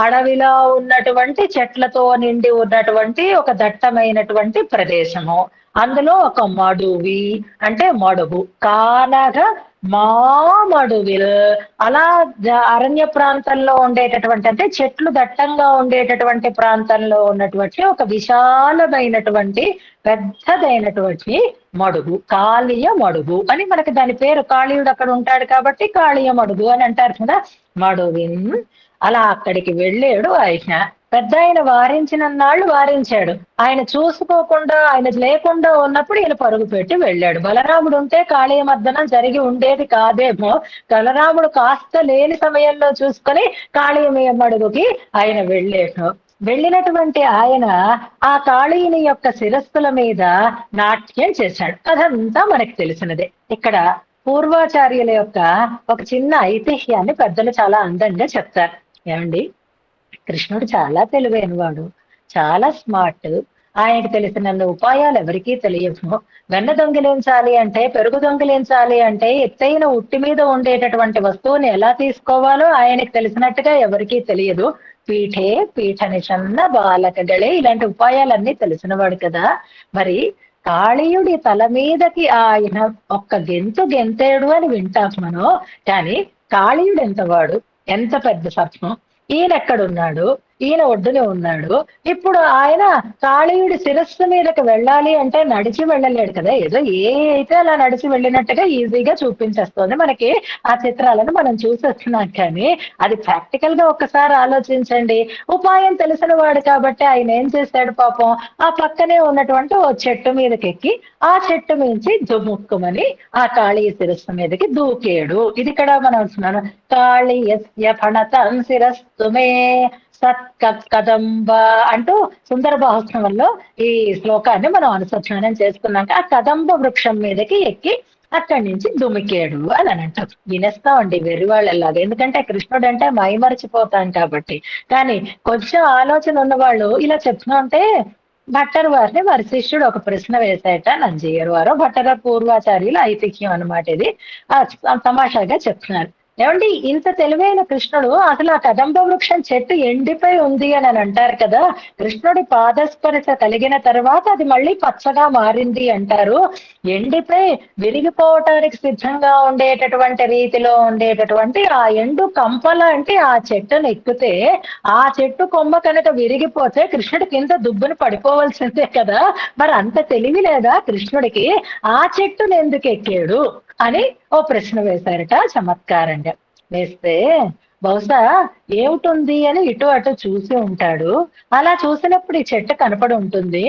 అడవిలో ఉన్నటువంటి చెట్లతో నిండి ఉన్నటువంటి ఒక దట్టమైనటువంటి ప్రదేశము, అందులో ఒక మడువి అంటే మడుగు. కానగ మామడువిల్ అలా అరణ్య ప్రాంతంలో ఉండేటటువంటి అంటే చెట్లు దట్టంగా ఉండేటటువంటి ప్రాంతంలో ఉన్నటువంటి ఒక విశాలమైనటువంటి పెద్దదైనటువంటి మడుగు, కాళీయ మడుగు అని మనకి దాని పేరు. కాళీయుడు అక్కడ ఉంటాడు కాబట్టి కాళీయ మడుగు అని అంటారు కదా. మడువిన్ అలా అక్కడికి వెళ్ళాడు ఆయన. పెద్ద ఆయన వారించిన నాళ్ళు వారించాడు. ఆయన చూసుకోకుండా, ఆయన లేకుండా ఉన్నప్పుడు ఈయన పరుగు పెట్టి వెళ్ళాడు. బలరాముడు ఉంటే కాళీయ మర్దనం జరిగి ఉండేది కాదేమో. బలరాముడు కాస్త లేని సమయంలో చూసుకొని కాళీయ మడుగుకి ఆయన వెళ్ళాడు. వెళ్ళినటువంటి ఆయన ఆ కాళీయుని యొక్క శిరస్సుల మీద నాట్యం చేశాడు. అదంతా మనకి తెలిసినదే. ఇక్కడ పూర్వాచార్యుల యొక్క ఒక చిన్న ఐతిహ్యాన్ని పెద్దలు చాలా అందంగా చెప్తారు. ఏమండి, కృష్ణుడు చాలా తెలివైన వాడు, చాలా స్మార్ట్. ఆయనకు తెలిసినన్ని ఉపాయాలు ఎవరికీ తెలియవు. వెన్న దొంగిలించాలి అంటే, పెరుగు దొంగిలించాలి అంటే ఎత్తైన ఉట్టి మీద ఉండేటటువంటి వస్తువుని ఎలా తీసుకోవాలో ఆయనకు తెలిసినట్టుగా ఎవరికీ తెలియదు. పీఠే పీఠ నిషన్న బాలకగళే ఇలాంటి ఉపాయాలన్నీ తెలిసినవాడు కదా. మరి కాళీయుడి తల మీదకి ఆయన ఒక్క గెంతు గెంతేడు అని వింటాం మనం. కానీ కాళీయుడు ఎంతవాడు, ఎంత పెద్ద సర్పం, ఈయన ఎక్కడున్నాడు, ఈయన ఒడ్డునే ఉన్నాడు. ఇప్పుడు ఆయన కాళీయుడి శిరస్సు మీదకి వెళ్ళాలి అంటే నడిచి వెళ్ళలేడు కదా. ఏదో అయితే అలా నడిచి వెళ్ళినట్టుగా ఈజీగా చూపించేస్తుంది మనకి ఆ చిత్రాలను మనం చూసేస్తున్నాం. కానీ అది ప్రాక్టికల్ గా ఒక్కసారి ఆలోచించండి. ఉపాయం తెలిసిన వాడు కాబట్టి ఆయన ఏం చేశాడు పాపం, ఆ పక్కనే ఉన్నటువంటి ఓ చెట్టు మీదకి ఎక్కి ఆ చెట్టు మించి దుముక్కుమని ఆ కాళీయ శిరస్సు మీదకి దూకేడు. ఇది ఇక్కడ మనం అంటున్నాను, కాళీయస్య ఫణతం శిరస్తుమే సత్కదంబ అంటూ సుందర బహోత్సవంలో ఈ శ్లోకాన్ని మనం అనుసంధానం చేసుకున్నాక ఆ కదంబ వృక్షం మీదకి ఎక్కి అక్కడి నుంచి దుమికేడు అని అంటారు. వినేస్తామండి వెర్రివాళ్ళలాగా, ఎందుకంటే కృష్ణుడు అంటే మైమరిచిపోతాం కాబట్టి. కానీ కొంచెం ఆలోచన ఉన్నవాళ్ళు ఇలా చెప్తూ ఉంటే, భట్టర్ వారిని వారి శిష్యుడు ఒక ప్రశ్న వేశాట. నంజయ్యర్ వారు భట్టర్ పూర్వాచార్యుల ఐతిహ్యం అన్నమాట ఇది. తమాషాగా చెప్తున్నారు. ఏమండి, ఇంత తెలివైన కృష్ణుడు అసలు ఆ కదంబ వృక్షం చెట్టు ఎండిపోయి ఉంది అని అంటారు కదా. కృష్ణుడి పాదస్పర్శ కలిగిన తర్వాత అది మళ్ళీ పచ్చగా మారింది అంటారు. ఎండిపోయి విరిగిపోవటానికి సిద్ధంగా ఉండేటటువంటి రీతిలో ఉండేటటువంటి ఆ ఎండు కంపల అంటే ఆ చెట్టును ఎక్కితే, ఆ చెట్టు కొమ్మ కనుక విరిగిపోతే కృష్ణుడి కింద దుబ్బును పడిపోవలసిందే కదా. మరి అంత తెలివి లేదా కృష్ణుడికి? ఆ చెట్టును ఎందుకు ఎక్కాడు అని ఓ ప్రశ్న వేశారట చమత్కారంగా. వేస్తే బహుశా ఏమిటుంది అని ఇటు అటు చూసి ఉంటాడు. అలా చూసినప్పుడు ఈ చెట్టు కనపడి ఉంటుంది.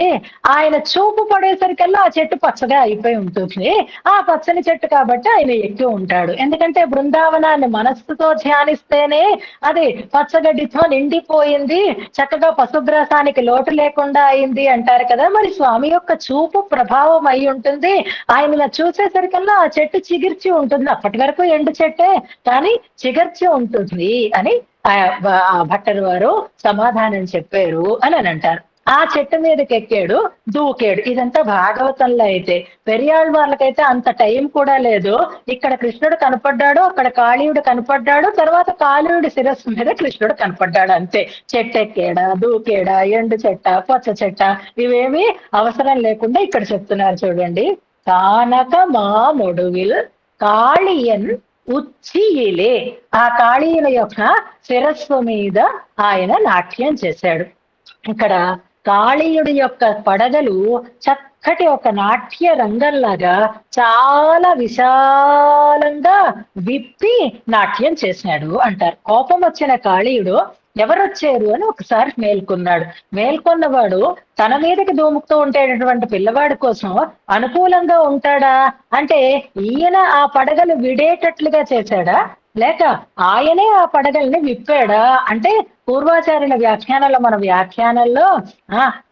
ఆయన చూపు పడేసరికల్లా ఆ చెట్టు పచ్చగా అయిపోయి ఉంటుంది. ఆ పచ్చని చెట్టు కాబట్టి ఆయన ఎక్కి ఉంటాడు. ఎందుకంటే బృందావనాన్ని మనస్సుతో ధ్యానిస్తేనే అది పచ్చగడ్డితో నిండిపోయింది, చక్కగా పశుగ్రాసానికి లోటు లేకుండా అయింది అంటారు కదా. మరి స్వామి యొక్క చూపు ప్రభావం అయి ఉంటుంది. ఆయన ఇలా చూసేసరికల్లా ఆ చెట్టు చిగిర్చి ఉంటుంది. అప్పటి వరకు ఎండు చెట్టే, కానీ చిగర్చి ఉంటుంది అని భట్టర్ వారు సమాధానం చెప్పారు అని అంటారు. ఆ చెట్టు మీదకి ఎక్కాడు, దూకాడు. ఇదంతా భాగవతంలో అయితే. పెరియాళ్ళ వాళ్ళకైతే అంత టైం కూడా లేదు. ఇక్కడ కృష్ణుడు కనపడ్డాడు, అక్కడ కాళీయుడు కనపడ్డాడు, తర్వాత కాళీయుడి శిరస్సు మీద కృష్ణుడు కనపడ్డాడు అంతే. చెట్టు ఎక్కాడా, దూకేడా, ఎండు చెట్ట, పచ్చ చెట్ట, ఇవేమీ అవసరం లేకుండా ఇక్కడ చెప్తున్నారు చూడండి. కానక మా మొడువిల్ కాళియన్ ఉచ్చియిలే. ఆ కాళీయుల యొక్క శిరస్సు మీద ఆయన నాట్యం చేశాడు. ఇక్కడ కాళీయుడి యొక్క పడగలు చక్కటి ఒక నాట్య రంగంలాగా చాలా విశాలంగా విప్పి నాట్యం చేశాడు అంటారు. కోపం వచ్చిన కాళీయుడు ఎవరొచ్చారు అని ఒకసారి మేల్కొన్నాడు. మేల్కొన్నవాడు తన మీదకి దూముకుతూ ఉండేటటువంటి పిల్లవాడి కోసం అనుకూలంగా ఉంటాడా అంటే, ఈయన ఆ పడగలు విడేటట్లుగా చేశాడా, లేక ఆయనే ఆ పడగల్ని విప్పాడా అంటే, పూర్వాచార్యుల వ్యాఖ్యానాల్లో మన వ్యాఖ్యానంలో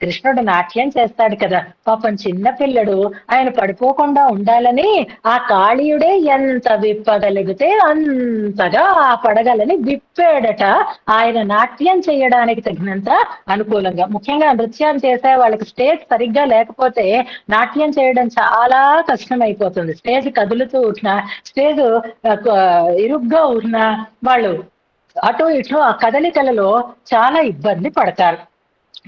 కృష్ణుడు నాట్యం చేస్తాడు కదా, పాపం చిన్న పిల్లడు ఆయన పడిపోకుండా ఉండాలని ఆ కాళీయుడే ఎంత విప్పగలిగితే అంతగా ఆ పడగలని విప్పాడట. ఆయన నాట్యం చేయడానికి తగినంత అనుకూలంగా. ముఖ్యంగా నృత్యం చేసే వాళ్ళకి స్టేజ్ సరిగ్గా లేకపోతే నాట్యం చేయడం చాలా కష్టం అయిపోతుంది. స్టేజ్ కదులుతూ ఉన్నా, స్టేజ్ ఇరుగ్గా ఉన్నా వాళ్ళు అటు ఇటు ఆ కదలికలలో చాలా ఇబ్బంది పడతారు.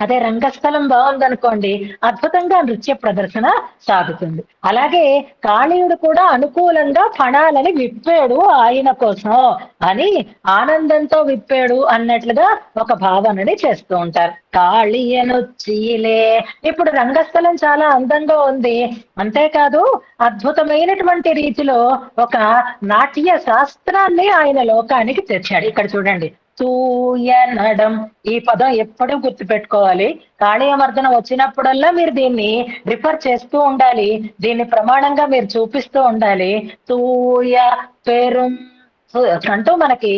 అదే రంగస్థలం బాగుందనుకోండి, అద్భుతంగా నృత్య ప్రదర్శన సాగుతుంది. అలాగే కాళీయుడు కూడా అనుకూలంగా ఫణాలని విప్పాడు ఆయన కోసం అని, ఆనందంతో విప్పాడు అన్నట్లుగా ఒక భావనని చేస్తూ ఉంటారు. కాళీయనొచ్చిలే. ఇప్పుడు రంగస్థలం చాలా అందంగా ఉంది, అంతేకాదు అద్భుతమైనటువంటి రీతిలో ఒక నాట్య శాస్త్రాన్ని ఆయన లోకానికి తెచ్చాడు. ఇక్కడ చూడండి, తూయనడం, ఈ పదం ఎప్పుడూ గుర్తుపెట్టుకోవాలి. కాళీయమర్దన వచ్చినప్పుడల్లా మీరు దీన్ని రిఫర్ చేస్తూ ఉండాలి, దీన్ని ప్రమాణంగా మీరు చూపిస్తూ ఉండాలి. తూయ పెరుం అంటూ మనకి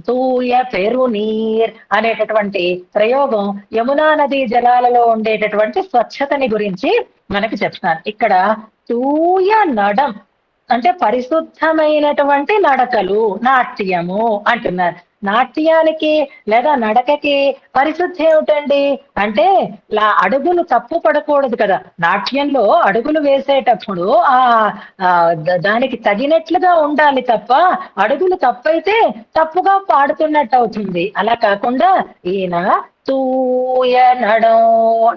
తూయ పెరు నీర్ అనేటటువంటి ప్రయోగం యమునా నదీ జలాలలో ఉండేటటువంటి స్వచ్ఛతని గురించి మనకి చెప్తున్నారు. ఇక్కడ తూయ నడం అంటే పరిశుద్ధమైనటువంటి నడకలు, నాట్యము అంటున్నారు. నాట్యానికి లేదా నడకకి పరిశుద్ధి ఏమిటండి అంటే, అడుగులు తప్పు పడకూడదు కదా. నాట్యంలో అడుగులు వేసేటప్పుడు దానికి తగినట్లుగా ఉండాలి తప్ప, అడుగులు తప్పైతే తప్పుగా పాడుతున్నట్టు అవుతుంది. అలా కాకుండా ఈయన తూయనడం,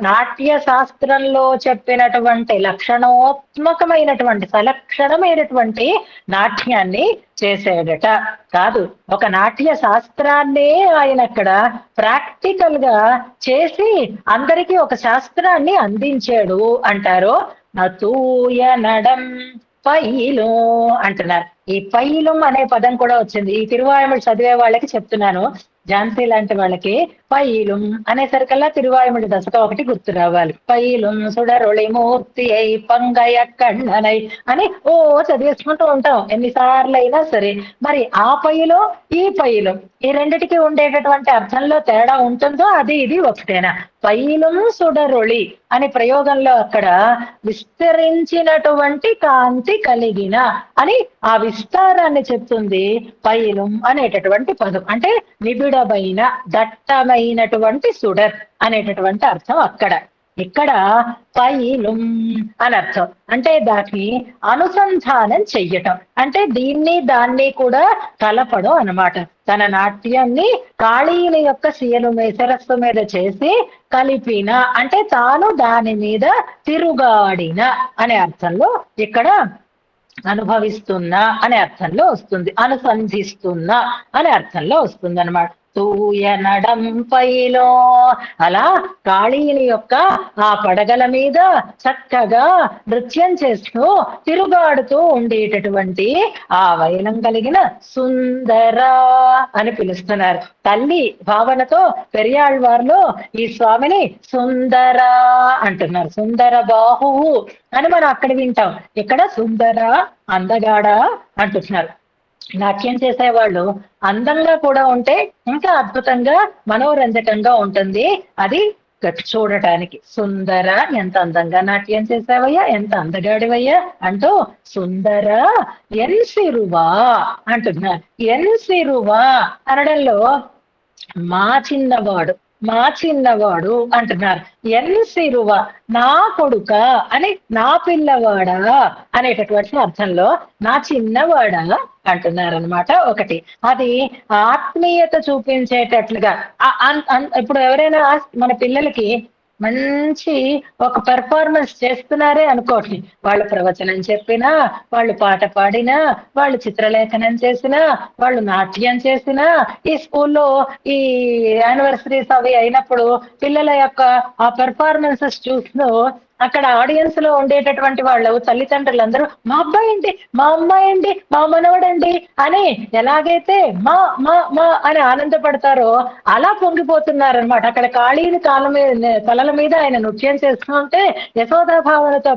నాట్య శాస్త్రంలో చెప్పినటువంటి లక్షణోత్మకమైనటువంటి సలక్షణమైనటువంటి నాట్యాన్ని చేసేదట. కాదు, ఒక నాట్య శాస్త్రాన్నే ఆయన అక్కడ ప్రాక్టికల్ గా చేసి అందరికీ ఒక శాస్త్రాన్ని అందించాడు అంటారు. తూయనడం పైలు అంటున్నారు. ఈ పైలం అనే పదం కూడా వచ్చింది. ఈ తిరువాయుమడి చదివే వాళ్ళకి చెప్తున్నాను. ఝాన్సీ లాంటి వాళ్ళకి పైలుం అనేసరికల్లా తిరువాయుముడి దశగా ఒకటి గుర్తు రావాలి. పైలుం సుడరొళి మూర్తి అయి పంగయ కಣ್ಣనై అని ఓ చదివేసుకుంటూ ఉంటాం ఎన్నిసార్లు అయినా సరే. మరి ఆ పైలో ఈ పైలు ఈ రెండిటికి ఉండేటటువంటి అర్థంలో తేడా ఉంటుందో అది ఇది ఒకటేనా? పైలం సుడరొళి అనే ప్రయోగంలో అక్కడ విస్తరించినటువంటి కాంతి కలిగిన అని ఆ విస్తారాన్ని చెప్తుంది పైలం అనేటటువంటి పదం. అంటే నిబిడమైన దట్టమైనటువంటి సుడర్ అనేటటువంటి అర్థం అక్కడ. ఇక్కడ పైలుం అని అర్థం అంటే దాన్ని అనుసంధానం చెయ్యటం, అంటే దీన్ని దాన్ని కూడా కలపడం అన్నమాట. తన నాట్యాన్ని కాళీని యొక్క శిరస్సు మీద చేసి కలిపిన అంటే తాను దాని మీద తిరుగాడిన అనే అర్థంలో ఇక్కడ అనుభవిస్తున్నా అనే అర్థంలో వస్తుంది, అనుసంధిస్తున్నా అనే అర్థంలో వస్తుంది అనమాట. తూయ నడంపైలో అలా కాళీని యొక్క ఆ పడగల మీద చక్కగా నృత్యం చేస్తూ తిరుగాడుతూ ఉండేటటువంటి ఆ వైనం కలిగిన సుందర అని పిలుస్తున్నారు. తల్లి భావనతో పెరియాళ్వార్లో ఈ స్వామిని సుందర అంటున్నారు. సుందర బాహువు అని మనం అక్కడ వింటాం, ఇక్కడ సుందర అందగాడ అంటున్నారు. నాట్యం చేసేవాళ్ళు అందంగా కూడా ఉంటే ఇంకా అద్భుతంగా మనోరంజకంగా ఉంటుంది అది చూడటానికి. సుందర ఎంత అందంగా నాట్యం చేసావయ్యా, ఎంత అందగాడివయ్యా అంటూ సుందర ఎన్సిరువా అంటున్నారు. ఎన్సిరువా అనడంలో మా చిన్నవాడు మా చిన్నవాడు అంటున్నారు. ఎన్సిరువ నా కొడుక అని నా పిల్లవాడా అనేటటువంటి అర్థంలో నా చిన్నవాడా అంటున్నారనమాట. ఒకటి అది ఆత్మీయత చూపించేటట్లుగా. ఇప్పుడు ఎవరైనా మన పిల్లలకి మంచి ఒక పెర్ఫార్మెన్స్ చేస్తున్నారే అనుకోండి, వాళ్ళు ప్రవచనం చెప్పినా, వాళ్ళు పాట పాడినా, వాళ్ళు చిత్రలేఖనం చేసినా, వాళ్ళు నాట్యం చేసినా, ఈ స్కూల్లో ఈ యానివర్సరీస్ అవి అయినప్పుడు పిల్లల యొక్క ఆ పెర్ఫార్మెన్సెస్ చూస్తూ అక్కడ ఆడియన్స్ లో ఉండేటటువంటి వాళ్ళు తల్లిదండ్రులందరూ మా అబ్బాయి అండి, మా అమ్మాయి అండి, మా మనవడండి అని ఎలాగైతే మా మా మా అని ఆనందపడతారో అలా పొంగిపోతున్నారనమాట. అక్కడ కాళీని తలల మీద ఆయన నృత్యం చేస్తూ ఉంటే యశోదా భావనతో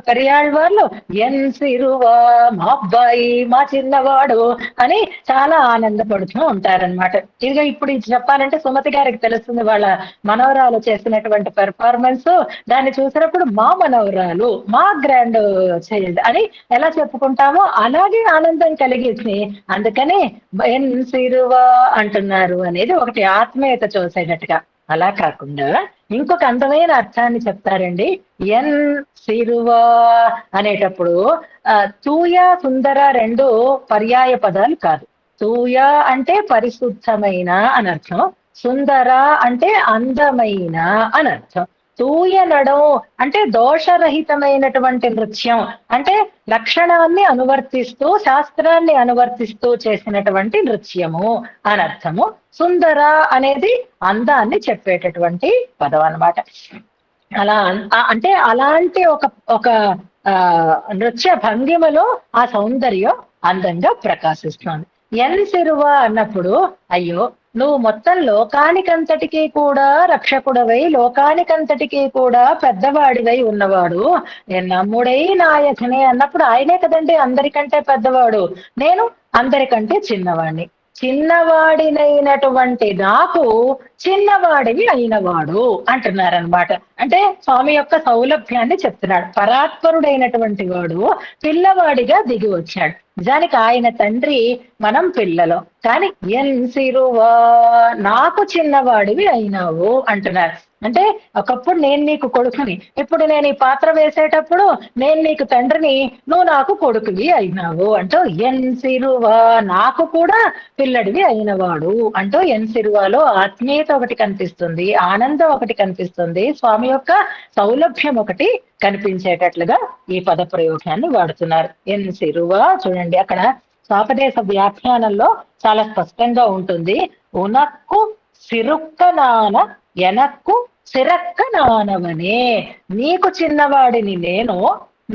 పెరియాళ్వార్లు ఎన్సిరువా మా అబ్బాయి మా చిన్నవాడు అని చాలా ఆనందపడుతూ ఉంటారనమాట. ఇక ఇప్పుడు ఇది చెప్పాలంటే సుమతి గారికి తెలుస్తుంది వాళ్ళ మనవరాలు చేసినటువంటి పెర్ఫార్మెన్స్. దాన్ని చూసినప్పుడు మా మనవరాలు మా గ్రాండ్ చైల్డ్ అని ఎలా చెప్పుకుంటామో అలాగే ఆనందం కలిగించి అందుకని ఎన్సిరువా అంటున్నారు అనేది ఒకటి ఆత్మీయత చూసేటట్టుగా. అలా కాకుండా ఇంకొక అందమైన అర్థాన్ని చెప్తారండి. ఎన్ సిరువా అనేటప్పుడు తూయ సుందర రెండు పర్యాయ పదాలు కాదు. తూయ అంటే పరిశుద్ధమైన అని అర్థం, సుందర అంటే అందమైన అని అర్థం. తూయనడం అంటే దోషరహితమైనటువంటి నృత్యం, అంటే లక్షణాన్ని అనువర్తిస్తూ శాస్త్రాన్ని అనువర్తిస్తూ చేసినటువంటి నృత్యము అని అర్థము. సుందర అనేది అందాన్ని చెప్పేటటువంటి పదం అన్నమాట. అలా అంటే అలాంటి ఒక నృత్య భంగిమలో ఆ సౌందర్యం అందంగా ప్రకాశిస్తుంది. ఎన్సిరువ అన్నప్పుడు అయ్యో నువ్వు మొత్తం లోకానికంతటికీ కూడా రక్షకుడవై లోకానికంతటికీ కూడా పెద్దవాడివై ఉన్నవాడు నమ్ముడై నాయకనే అన్నప్పుడు ఆయనే కదండి అందరికంటే పెద్దవాడు, నేను అందరికంటే చిన్నవాడిని. చిన్నవాడినైనటువంటి నాకు చిన్నవాడివి అయినవాడు అంటున్నారనమాట. అంటే స్వామి యొక్క సౌలభ్యాన్ని చెప్తున్నాడు. పరాత్పరుడైనటువంటి వాడు పిల్లవాడిగా దిగి వచ్చాడు. నిజానికి ఆయన తండ్రి, మనం పిల్లలు, కానీ ఎన్సిరువా నాకు చిన్నవాడివి అయినావు అంటున్నారు. అంటే ఒకప్పుడు నేను నీకు కొడుకుని, ఇప్పుడు నేను ఈ పాత్ర వేసేటప్పుడు నేను నీకు తండ్రిని, నువ్వు నాకు కొడుకువి అయినావు అంటూ ఎన్సిరువా నాకు కూడా పిల్లడివి అయినవాడు అంటూ ఎన్సిరువాలో ఆత్మీయత ఒకటి కనిపిస్తుంది, ఆనందం ఒకటి కనిపిస్తుంది, స్వామి యొక్క సౌలభ్యం ఒకటి కనిపించేటట్లుగా ఈ పద ప్రయోగాన్ని వాడుతున్నారు. ఎన్సిరువా చూడండి అక్కడ స్వాపదేశ వ్యాఖ్యానంలో చాలా స్పష్టంగా ఉంటుంది. ఉనక్కు సిరుక్క నాన ఎనక్కు సిరక్క నానవనే, నీకు చిన్నవాడిని నేను,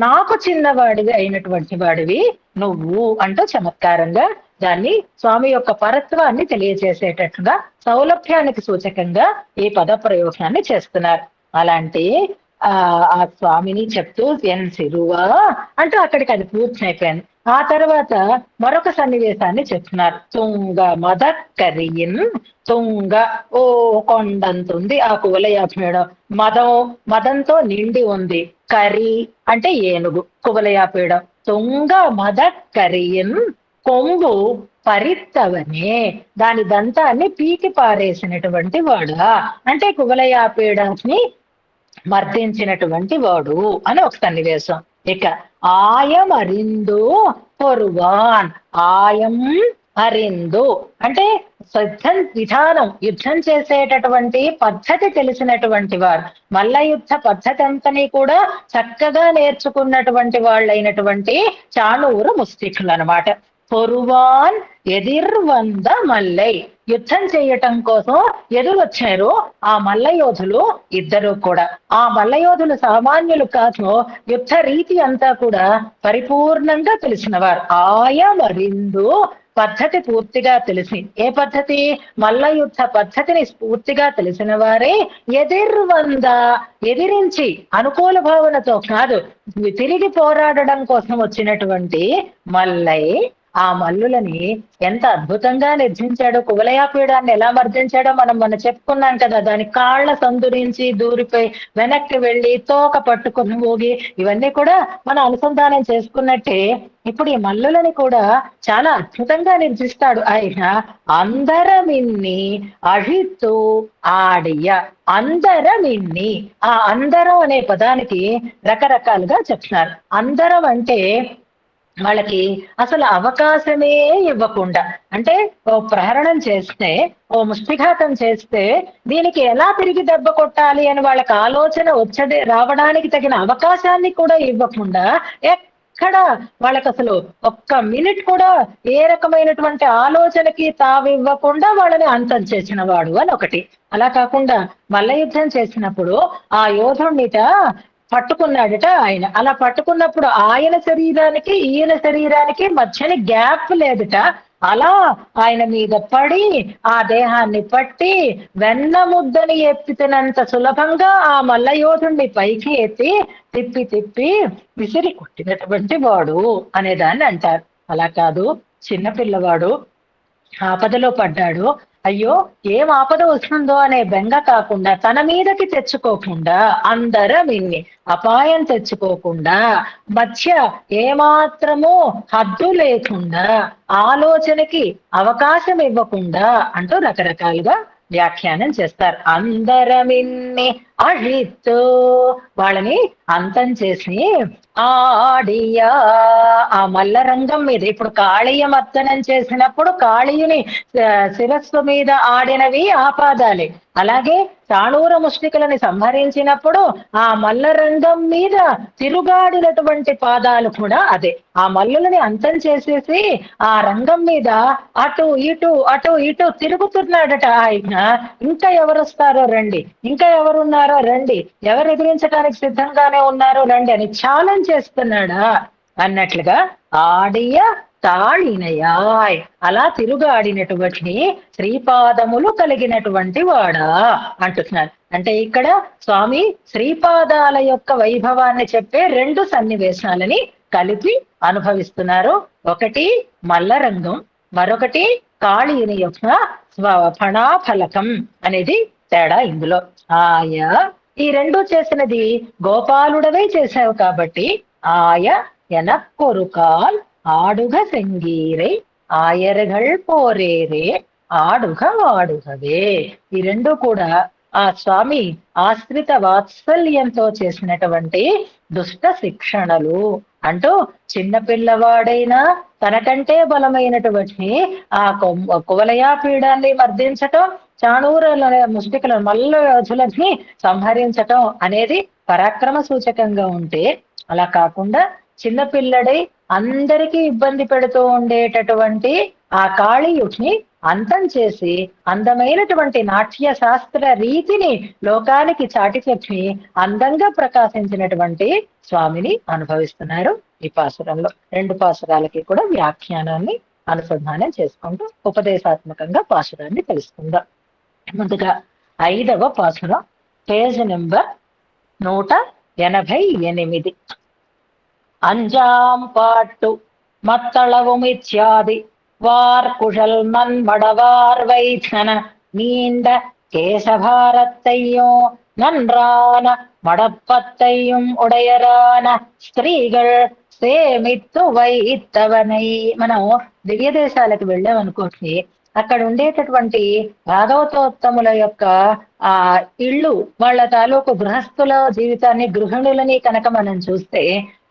నాకు చిన్నవాడివి అయినటువంటి వాడివి నువ్వు అంటూ చమత్కారంగా దాన్ని స్వామి యొక్క పరత్వాన్ని తెలియజేసేటట్లుగా సౌలభ్యానికి సూచకంగా ఈ పద ప్రయోగాన్ని చేస్తున్నారు. అలాంటి ఆ స్వామిని చెప్తూ ఎన్ సిరువా అంటూ అక్కడికి అది పూర్తయిపోయింది. ఆ తర్వాత మరొక సన్నివేశాన్ని చెప్తున్నారు. తుంగ మదక్కరియిన్ తుంగ ఓ కొండంతుంది ఆ కువలయాపీడం. మదంతో నిండి ఉంది. కరి అంటే ఏనుగు, కువలయాపీడం. తుంగ మదక్కరియిన్ కొంగు పరిత్తవనే దాని దంతాన్ని పీకి పారేసినటువంటి వాడా అంటే కువలయాపీడాన్ని మర్దించినటువంటి వాడు అని ఒక సన్నివేశం. ఇక ఆయం అరిందు పొరువాన్ ఆయం అరిందు అంటే యుద్ధం చేసేటటువంటి పద్ధతి తెలిసినటువంటి వారు, మల్ల యుద్ధ పద్ధతి అంతని కూడా చక్కగా నేర్చుకున్నటువంటి వాళ్ళైనటువంటి చాణూరు ముస్తికులు అనమాట. పొరువాన్ ఎదిర్వంద మల్లై యుద్ధం చేయటం కోసం ఎదురొచ్చారు ఆ మల్లయోధులు ఇద్దరు కూడా. ఆ మల్లయోధులు సామాన్యులు కాదు, యుద్ధ రీతి అంతా కూడా పరిపూర్ణంగా తెలిసిన వారు. ఆయమరిందు పద్ధతి పూర్తిగా తెలిసి, ఏ పద్ధతి? మల్ల యుద్ధ పద్ధతిని పూర్తిగా తెలిసిన వారే ఎదిరించి అనుకూల భావనతో కాదు, తిరిగి పోరాడడం కోసం వచ్చినటువంటి మల్లై ఆ మల్లులని ఎంత అద్భుతంగా నిర్జించాడో, కువలయాపీడాన్ని ఎలా మర్దించాడో మనం చెప్పుకున్నాం కదా. దాని కాళ్ల సందురించి దూరిపోయి వెనక్కి వెళ్ళి తోక పట్టుకుని ఊగి ఇవన్నీ కూడా మనం అనుసంధానం చేసుకున్నట్టే ఇప్పుడు ఈ మల్లులని కూడా చాలా అద్భుతంగా నిర్జిస్తాడు ఆయన. అందరమిన్ని అహిత్తు ఆడియ అందరమిన్ని ఆ అందరం అనే పదానికి రకరకాలుగా చెప్తున్నారు. అందరం అంటే వాళ్ళకి అసలు అవకాశమే ఇవ్వకుండా, అంటే ఓ ప్రహరణం చేస్తే, ఓ ముష్టిఘాతం చేస్తే దీనికి ఎలా తిరిగి దెబ్బ కొట్టాలి అని వాళ్ళకి ఆలోచన రావడానికి తగిన అవకాశాన్ని కూడా ఇవ్వకుండా, ఎక్కడ వాళ్ళకి అసలు ఒక్క మినిట్ కూడా ఏ రకమైనటువంటి ఆలోచనకి తావివ్వకుండా వాళ్ళని అంతం చేసిన వాడు అని ఒకటి. అలా కాకుండా మల్ల యుద్ధం చేసినప్పుడు ఆ యోధుడిట పట్టుకున్నాడట ఆయన. అలా పట్టుకున్నప్పుడు ఆయన శరీరానికి ఈయన శరీరానికి మధ్యని గ్యాప్ లేదట. అలా ఆయన మీద పడి ఆ దేహాన్ని పట్టి వెన్న ముద్దని ఎత్తినంత సులభంగా ఆ మల్లయోధుణ్ణి పైకి ఎత్తి తిప్పి తిప్పి విసిరి కొట్టినటువంటి వాడు అనేదాన్ని అంటారు. అలా కాదు, చిన్నపిల్లవాడు ఆపదలో పడ్డాడు, అయ్యో ఏం ఆపద వస్తుందో అనే బెంగ కాకుండా, తన మీదకి తెచ్చుకోకుండా, అందరం ఇన్ని అపాయం తెచ్చుకోకుండా, మధ్య ఏమాత్రము హద్దు లేకుండా, ఆలోచనకి అవకాశం ఇవ్వకుండా అంటూ రకరకాలుగా వ్యాఖ్యానం చేస్తారు. అందరమిన్ని అహిత్తు వాళ్ళని అంతం చేసి ఆడియా ఆ మల్ల రంగం మీద. ఇప్పుడు కాళీయ మర్దనం చేసినప్పుడు కాళీయుని శిరస్సు మీద ఆడినవి ఆ పాదాలే. అలాగే చాణూర ముష్టికులని సంహరించినప్పుడు ఆ మల్ల రంగం మీద తిరుగాడినటువంటి పాదాలు కూడా అదే. ఆ మల్లులని అంతం చేసేసి ఆ రంగం మీద అటు ఇటు తిరుగుతున్నాడట ఆయన. ఇంకా ఎవరొస్తారో రండి, ఇంకా ఎవరున్నారో రండి, ఎవరు ఎదిరించడానికి సిద్ధంగానే ఉన్నారో రండి అని ఛాలెంజ్ చేస్తున్నాడా అన్నట్లుగా ఆడియ తాళినయాయ్ అలా తిరుగాడినటువంటి శ్రీపాదములు కలిగినటువంటి వాడా అంటున్నారు. అంటే ఇక్కడ స్వామి శ్రీపాదాల యొక్క వైభవాన్ని చెప్పే రెండు సన్నివేశాలని కలిపి అనుభవిస్తున్నారు. ఒకటి మల్లరంగం, మరొకటి కాళీయుని యొక్క ఫణాఫలకం అనేది తేడా ఇందులో. ఈ రెండు చేసినది గోపాలుడవే చేశావు కాబట్టి ఎనక్కొరుకాల్ ఆడుగ సెంగీరై ఆయరగల్ పోరేరే ఆడుగ వాడుగవే. ఈ రెండు కూడా ఆ స్వామి ఆశ్రిత వాత్సల్యంతో చేసినటువంటి దుష్ట శిక్షణలు అంటూ, చిన్నపిల్లవాడైనా తనకంటే బలమైనటువంటి ఆ కువలయాపీడాన్ని మర్దించటం, చాణూరుల ముష్టికుల మల్ల యోధులని సంహరించటం అనేది పరాక్రమ సూచకంగా ఉంటే, అలా కాకుండా చిన్నపిల్లడై అందరికీ ఇబ్బంది పెడుతూ ఉండేటటువంటి ఆ కాళీయుడిని అంతం చేసి అందమైనటువంటి నాట్య శాస్త్ర రీతిని లోకానికి చాటి చెప్పి అందంగా ప్రకాశించినటువంటి స్వామిని అనుభవిస్తున్నారు ఈ పాసురంలో. రెండు పాసురాలకి కూడా వ్యాఖ్యానాన్ని అనుసంధానం చేసుకుంటూ ఉపదేశాత్మకంగా పాసురాన్ని తెలుసుకుందాం. ముందుగా 5వ పాసురం, పేజ్ నెంబర్ 188. அஞ்சாம் பாட்டு மத்தளவுமித்யாதி வார்குழல் மண்மடவார் வைத்தன நீண்ட கேசபாரத்தையும் நன்றான మడపత్తయ్యం ఉడయరాన స్త్రీகள் సేమిత్తు వైత్తవనై. మనం దివ్య దేశాలకు వెళ్ళామనుకోండి, అక్కడ ఉండేటటువంటి భాగవతోత్తముల యొక్క ఆ ఇళ్ళు, వాళ్ళ తాలూకు గృహస్థుల జీవితాన్ని, గృహిణులని కనుక మనం చూస్తే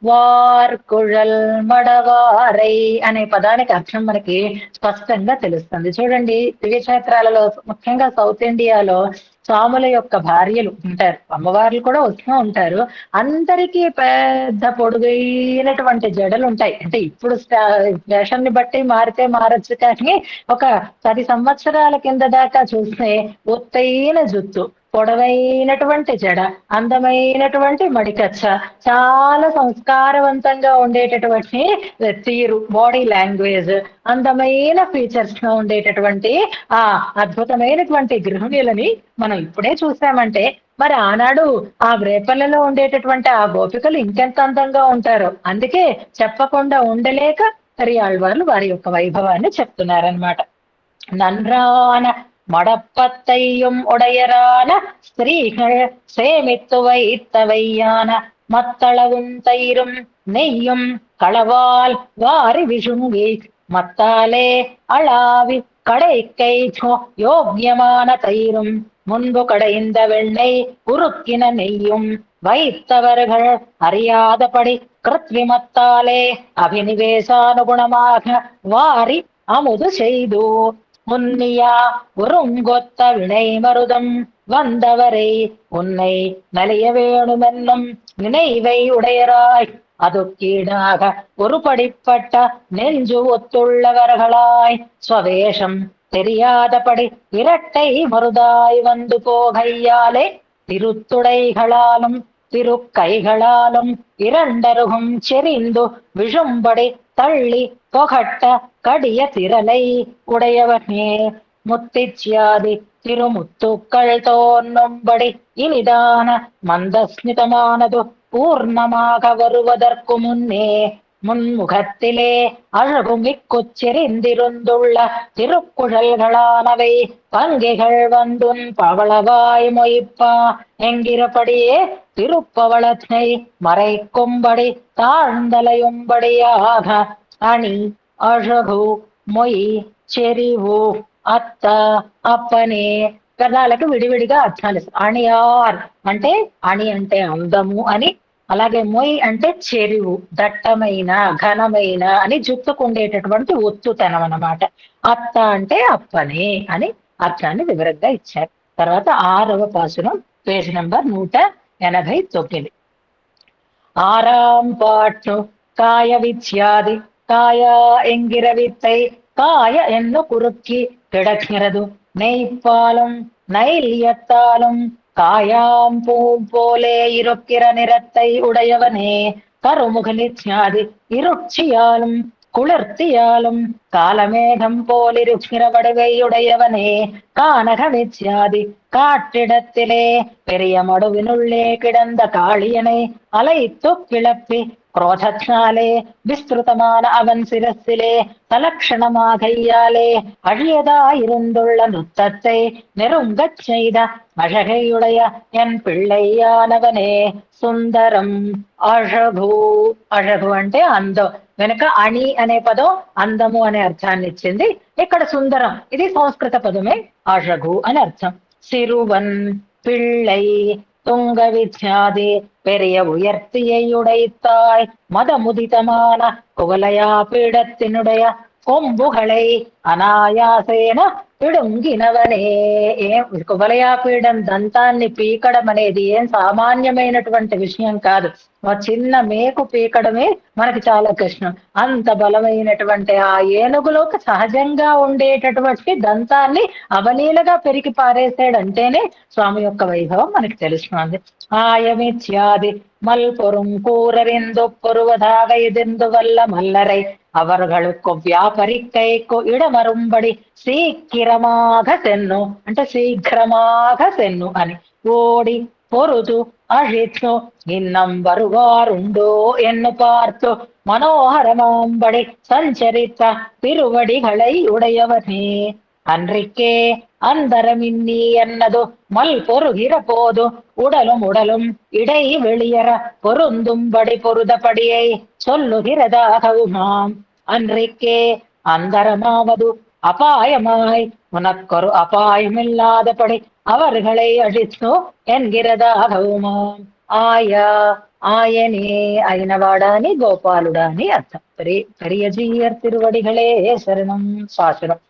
వార్కుഴల్ మడవారై అనే పదానికి అర్థం మనకి స్పష్టంగా తెలుస్తుంది. చూడండి, దివ్యక్షేత్రాలలో ముఖ్యంగా సౌత్ ఇండియాలో స్వాముల యొక్క భార్యలు ఉంటారు, అమ్మవార్లు కూడా వస్తూ ఉంటారు. అందరికీ పెద్ద పొడుగైనటువంటి జడలు ఉంటాయి. అంటే ఇప్పుడు ఫ్యాషన్ ని బట్టి మారితే మారచ్చు, కానీ ఒక 10 సంవత్సరాల కింద దాకా చూస్తే ఒత్తైన జుత్తు, పొడవైనటువంటి జడ, అందమైనటువంటి మడికచ్చ, చాలా సంస్కారవంతంగా ఉండేటటువంటి తీరు, బాడీ లాంగ్వేజ్, అందమైన ఫీచర్స్ గా ఉండేటటువంటి ఆ అద్భుతమైనటువంటి గృహిణులని మనం ఇప్పుడే చూసామంటే, మరి ఆనాడు ఆ రేపల్లలో ఉండేటటువంటి ఆ గోపికలు ఇంకెంత అందంగా ఉంటారో. అందుకే చెప్పకుండా ఉండలేక పెరియాళ్వార్లు వారి యొక్క వైభవాన్ని చెప్తున్నారనమాట. நன்றான மடப்பத்தையும் உடையரான ஸ்திரீகள் சேமித்து வைத்தவையான மத்தளவும் தயிரும் நெய்யும் களவால் வாரி விசுங்கி மத்தாலே அளாவி கடைக்கை யோக்கியமான தயிரும் முன்பு கடைந்த வெண்ணெய் உருக்கின நெய்யும் வைத்தவர்கள் அறியாதபடி கிருத்விமத்தாலே அபினிவேசானுகுணமாக வாரி அமுது செய்து முன்னியா ஒருங்கொத்த வினை மருதம் வந்தவரை உன்னை நலிய வேணுமென்னும் நினைவை உடையராய் அதுக்கீடாக ஒரு படிப்பட்ட நெஞ்சு ஒத்துள்ளவர்களாய் ஸ்வவேஷம் தெரியாதபடி இரட்டை மருதாய் வந்து போகையாலே திருத்துடைகளாலும் திருக்கைகளாலும் இரண்டருகும் செறிந்து விழும்படி தள்ளி பொகட்ட கடிய திரளை உடையவனே முத்திச்யாதி திருமுத்துக்கள் தோன்னும்படி இனிதான மந்தஸ்மிதமானது பூர்ணமாக வருவதற்கு முன்னே முன்முகத்திலே அழகுமிக்குச்செறிந்திருந்துள்ள திருக்குழல்களானவை பங்கைகள் வந்துன் பவளவாய் மொய்ப்பா என்கிறபடியே திருப்பவளத்தை மறைக்கும்படி தாழ்ந்தலையும்படியாக அணி అழగు మొయి చెరివు అత్త అప్పనే కర్ణాలకు విడివిడిగా అర్థాలు. అణియార్ అంటే అణి అంటే అందము అని, అలాగే మొయ్ అంటే చెరువు, దట్టమైన ఘనమైన అని జుట్టుకుండేటటువంటి ఒత్తుతనం అన్నమాట. అత్త అంటే అప్పనే అని అర్థాన్ని వివరంగా ఇచ్చారు. తర్వాత 6వ పాసురం, పేజ్ నెంబర్ 189. ஆறாம் பாட்டு காய வித்யாதி காயா என்கிற வித்தை காய என்று குறுக்கி கிடக்கிறது நெய்ப்பாலும் நைல்யத்தாலும் காயாம் பூ போலே இருக்கிற நிறத்தை உடையவனே கருமுகலித்யாதி இருட்சியாலும் குளிர்த்தியாலும் காலமேகம் போலிருக்கிற வடிவையுடையவனே கானக வித்யாதி காட்டிடத்திலே பெரிய மடுவினுள்ளே கிடந்த காளியனை அலைத்து கிளப்பி ക്രോധത്താലേ വിസ്തൃതமான അവൻ ശിരസിലെ തലക്ഷണമാകയ്യാലേ അഴിയതായിരുന്നുള്ള നൃത്തത്തെ നെറുങ്കச் ചെയ്ത అழகையுடைய ఎన్ పిళ్ళయ్యానవనే సుందరం అழగు. అழగు అంటే అందం, వెనుక అణి అనే పదం అందము అనే అర్థాన్ని ఇచ్చింది. ఇక్కడ సుందరం ఇది సంస్కృత పదమే, అழగు అని అర్థం. సిరువన్ పిళ్ళై துங்க வித்யாதி பெரிய உயர்த்தியை உடைத்தாய் மதமுதிதமான குவலையா பீடத்தினுடைய கொம்புகளை అనాయాసేన పిడుంగినవనే. కువలయాపీడం దంతాన్ని పీకడం అనేది ఏం సామాన్యమైనటువంటి విషయం కాదు. చిన్న మేకు పీకడమే మనకి చాలా కష్టం. అంత బలమైనటువంటి ఆ ఏనుగులోకి సహజంగా ఉండేటటువంటి దంతాన్ని అవలీలగా పెరికి పారేసాడంటేనే స్వామి యొక్క వైభవం మనకి తెలుస్తుంది. ఆయమిత్యాది மல்பொரும் கூரறிந்து பொருவதாக இதெந்து வல்ல மல்லரை அவர்களுக்கு వ్యాపరికైకు ఇడమరుంబడి శీఘ్రமாக సెన్ను అంటే శీఘ్రமாக సెన్ను అని ఓడి పొరుదు అழித்து இன்னம் வருவாருண்டோ ఎన్ను పార్తు మనోహరమాంబడి సంచరిత తిరువడిகளை உடையவனே அன்றிக்கே அந்தரமின்னி என்னது மல் பொருகிற போது உடலும் உடலும் இடை வெளியற பொருந்தும்படி பொருதபடியை சொல்லுகிறதாகவுமாம். அன்றைக்கே அந்தரமாவது அபாயமாய் உனக்கொரு அபாயமில்லாதபடி அவர்களை அழித்து என்கிறதாகவுமாம். ఆయా ఆయనే అయినవాడాని గోపాలుడాని అర్థం. పెరియజీయర్ తిరువడిகளே శరణం. శాసనం.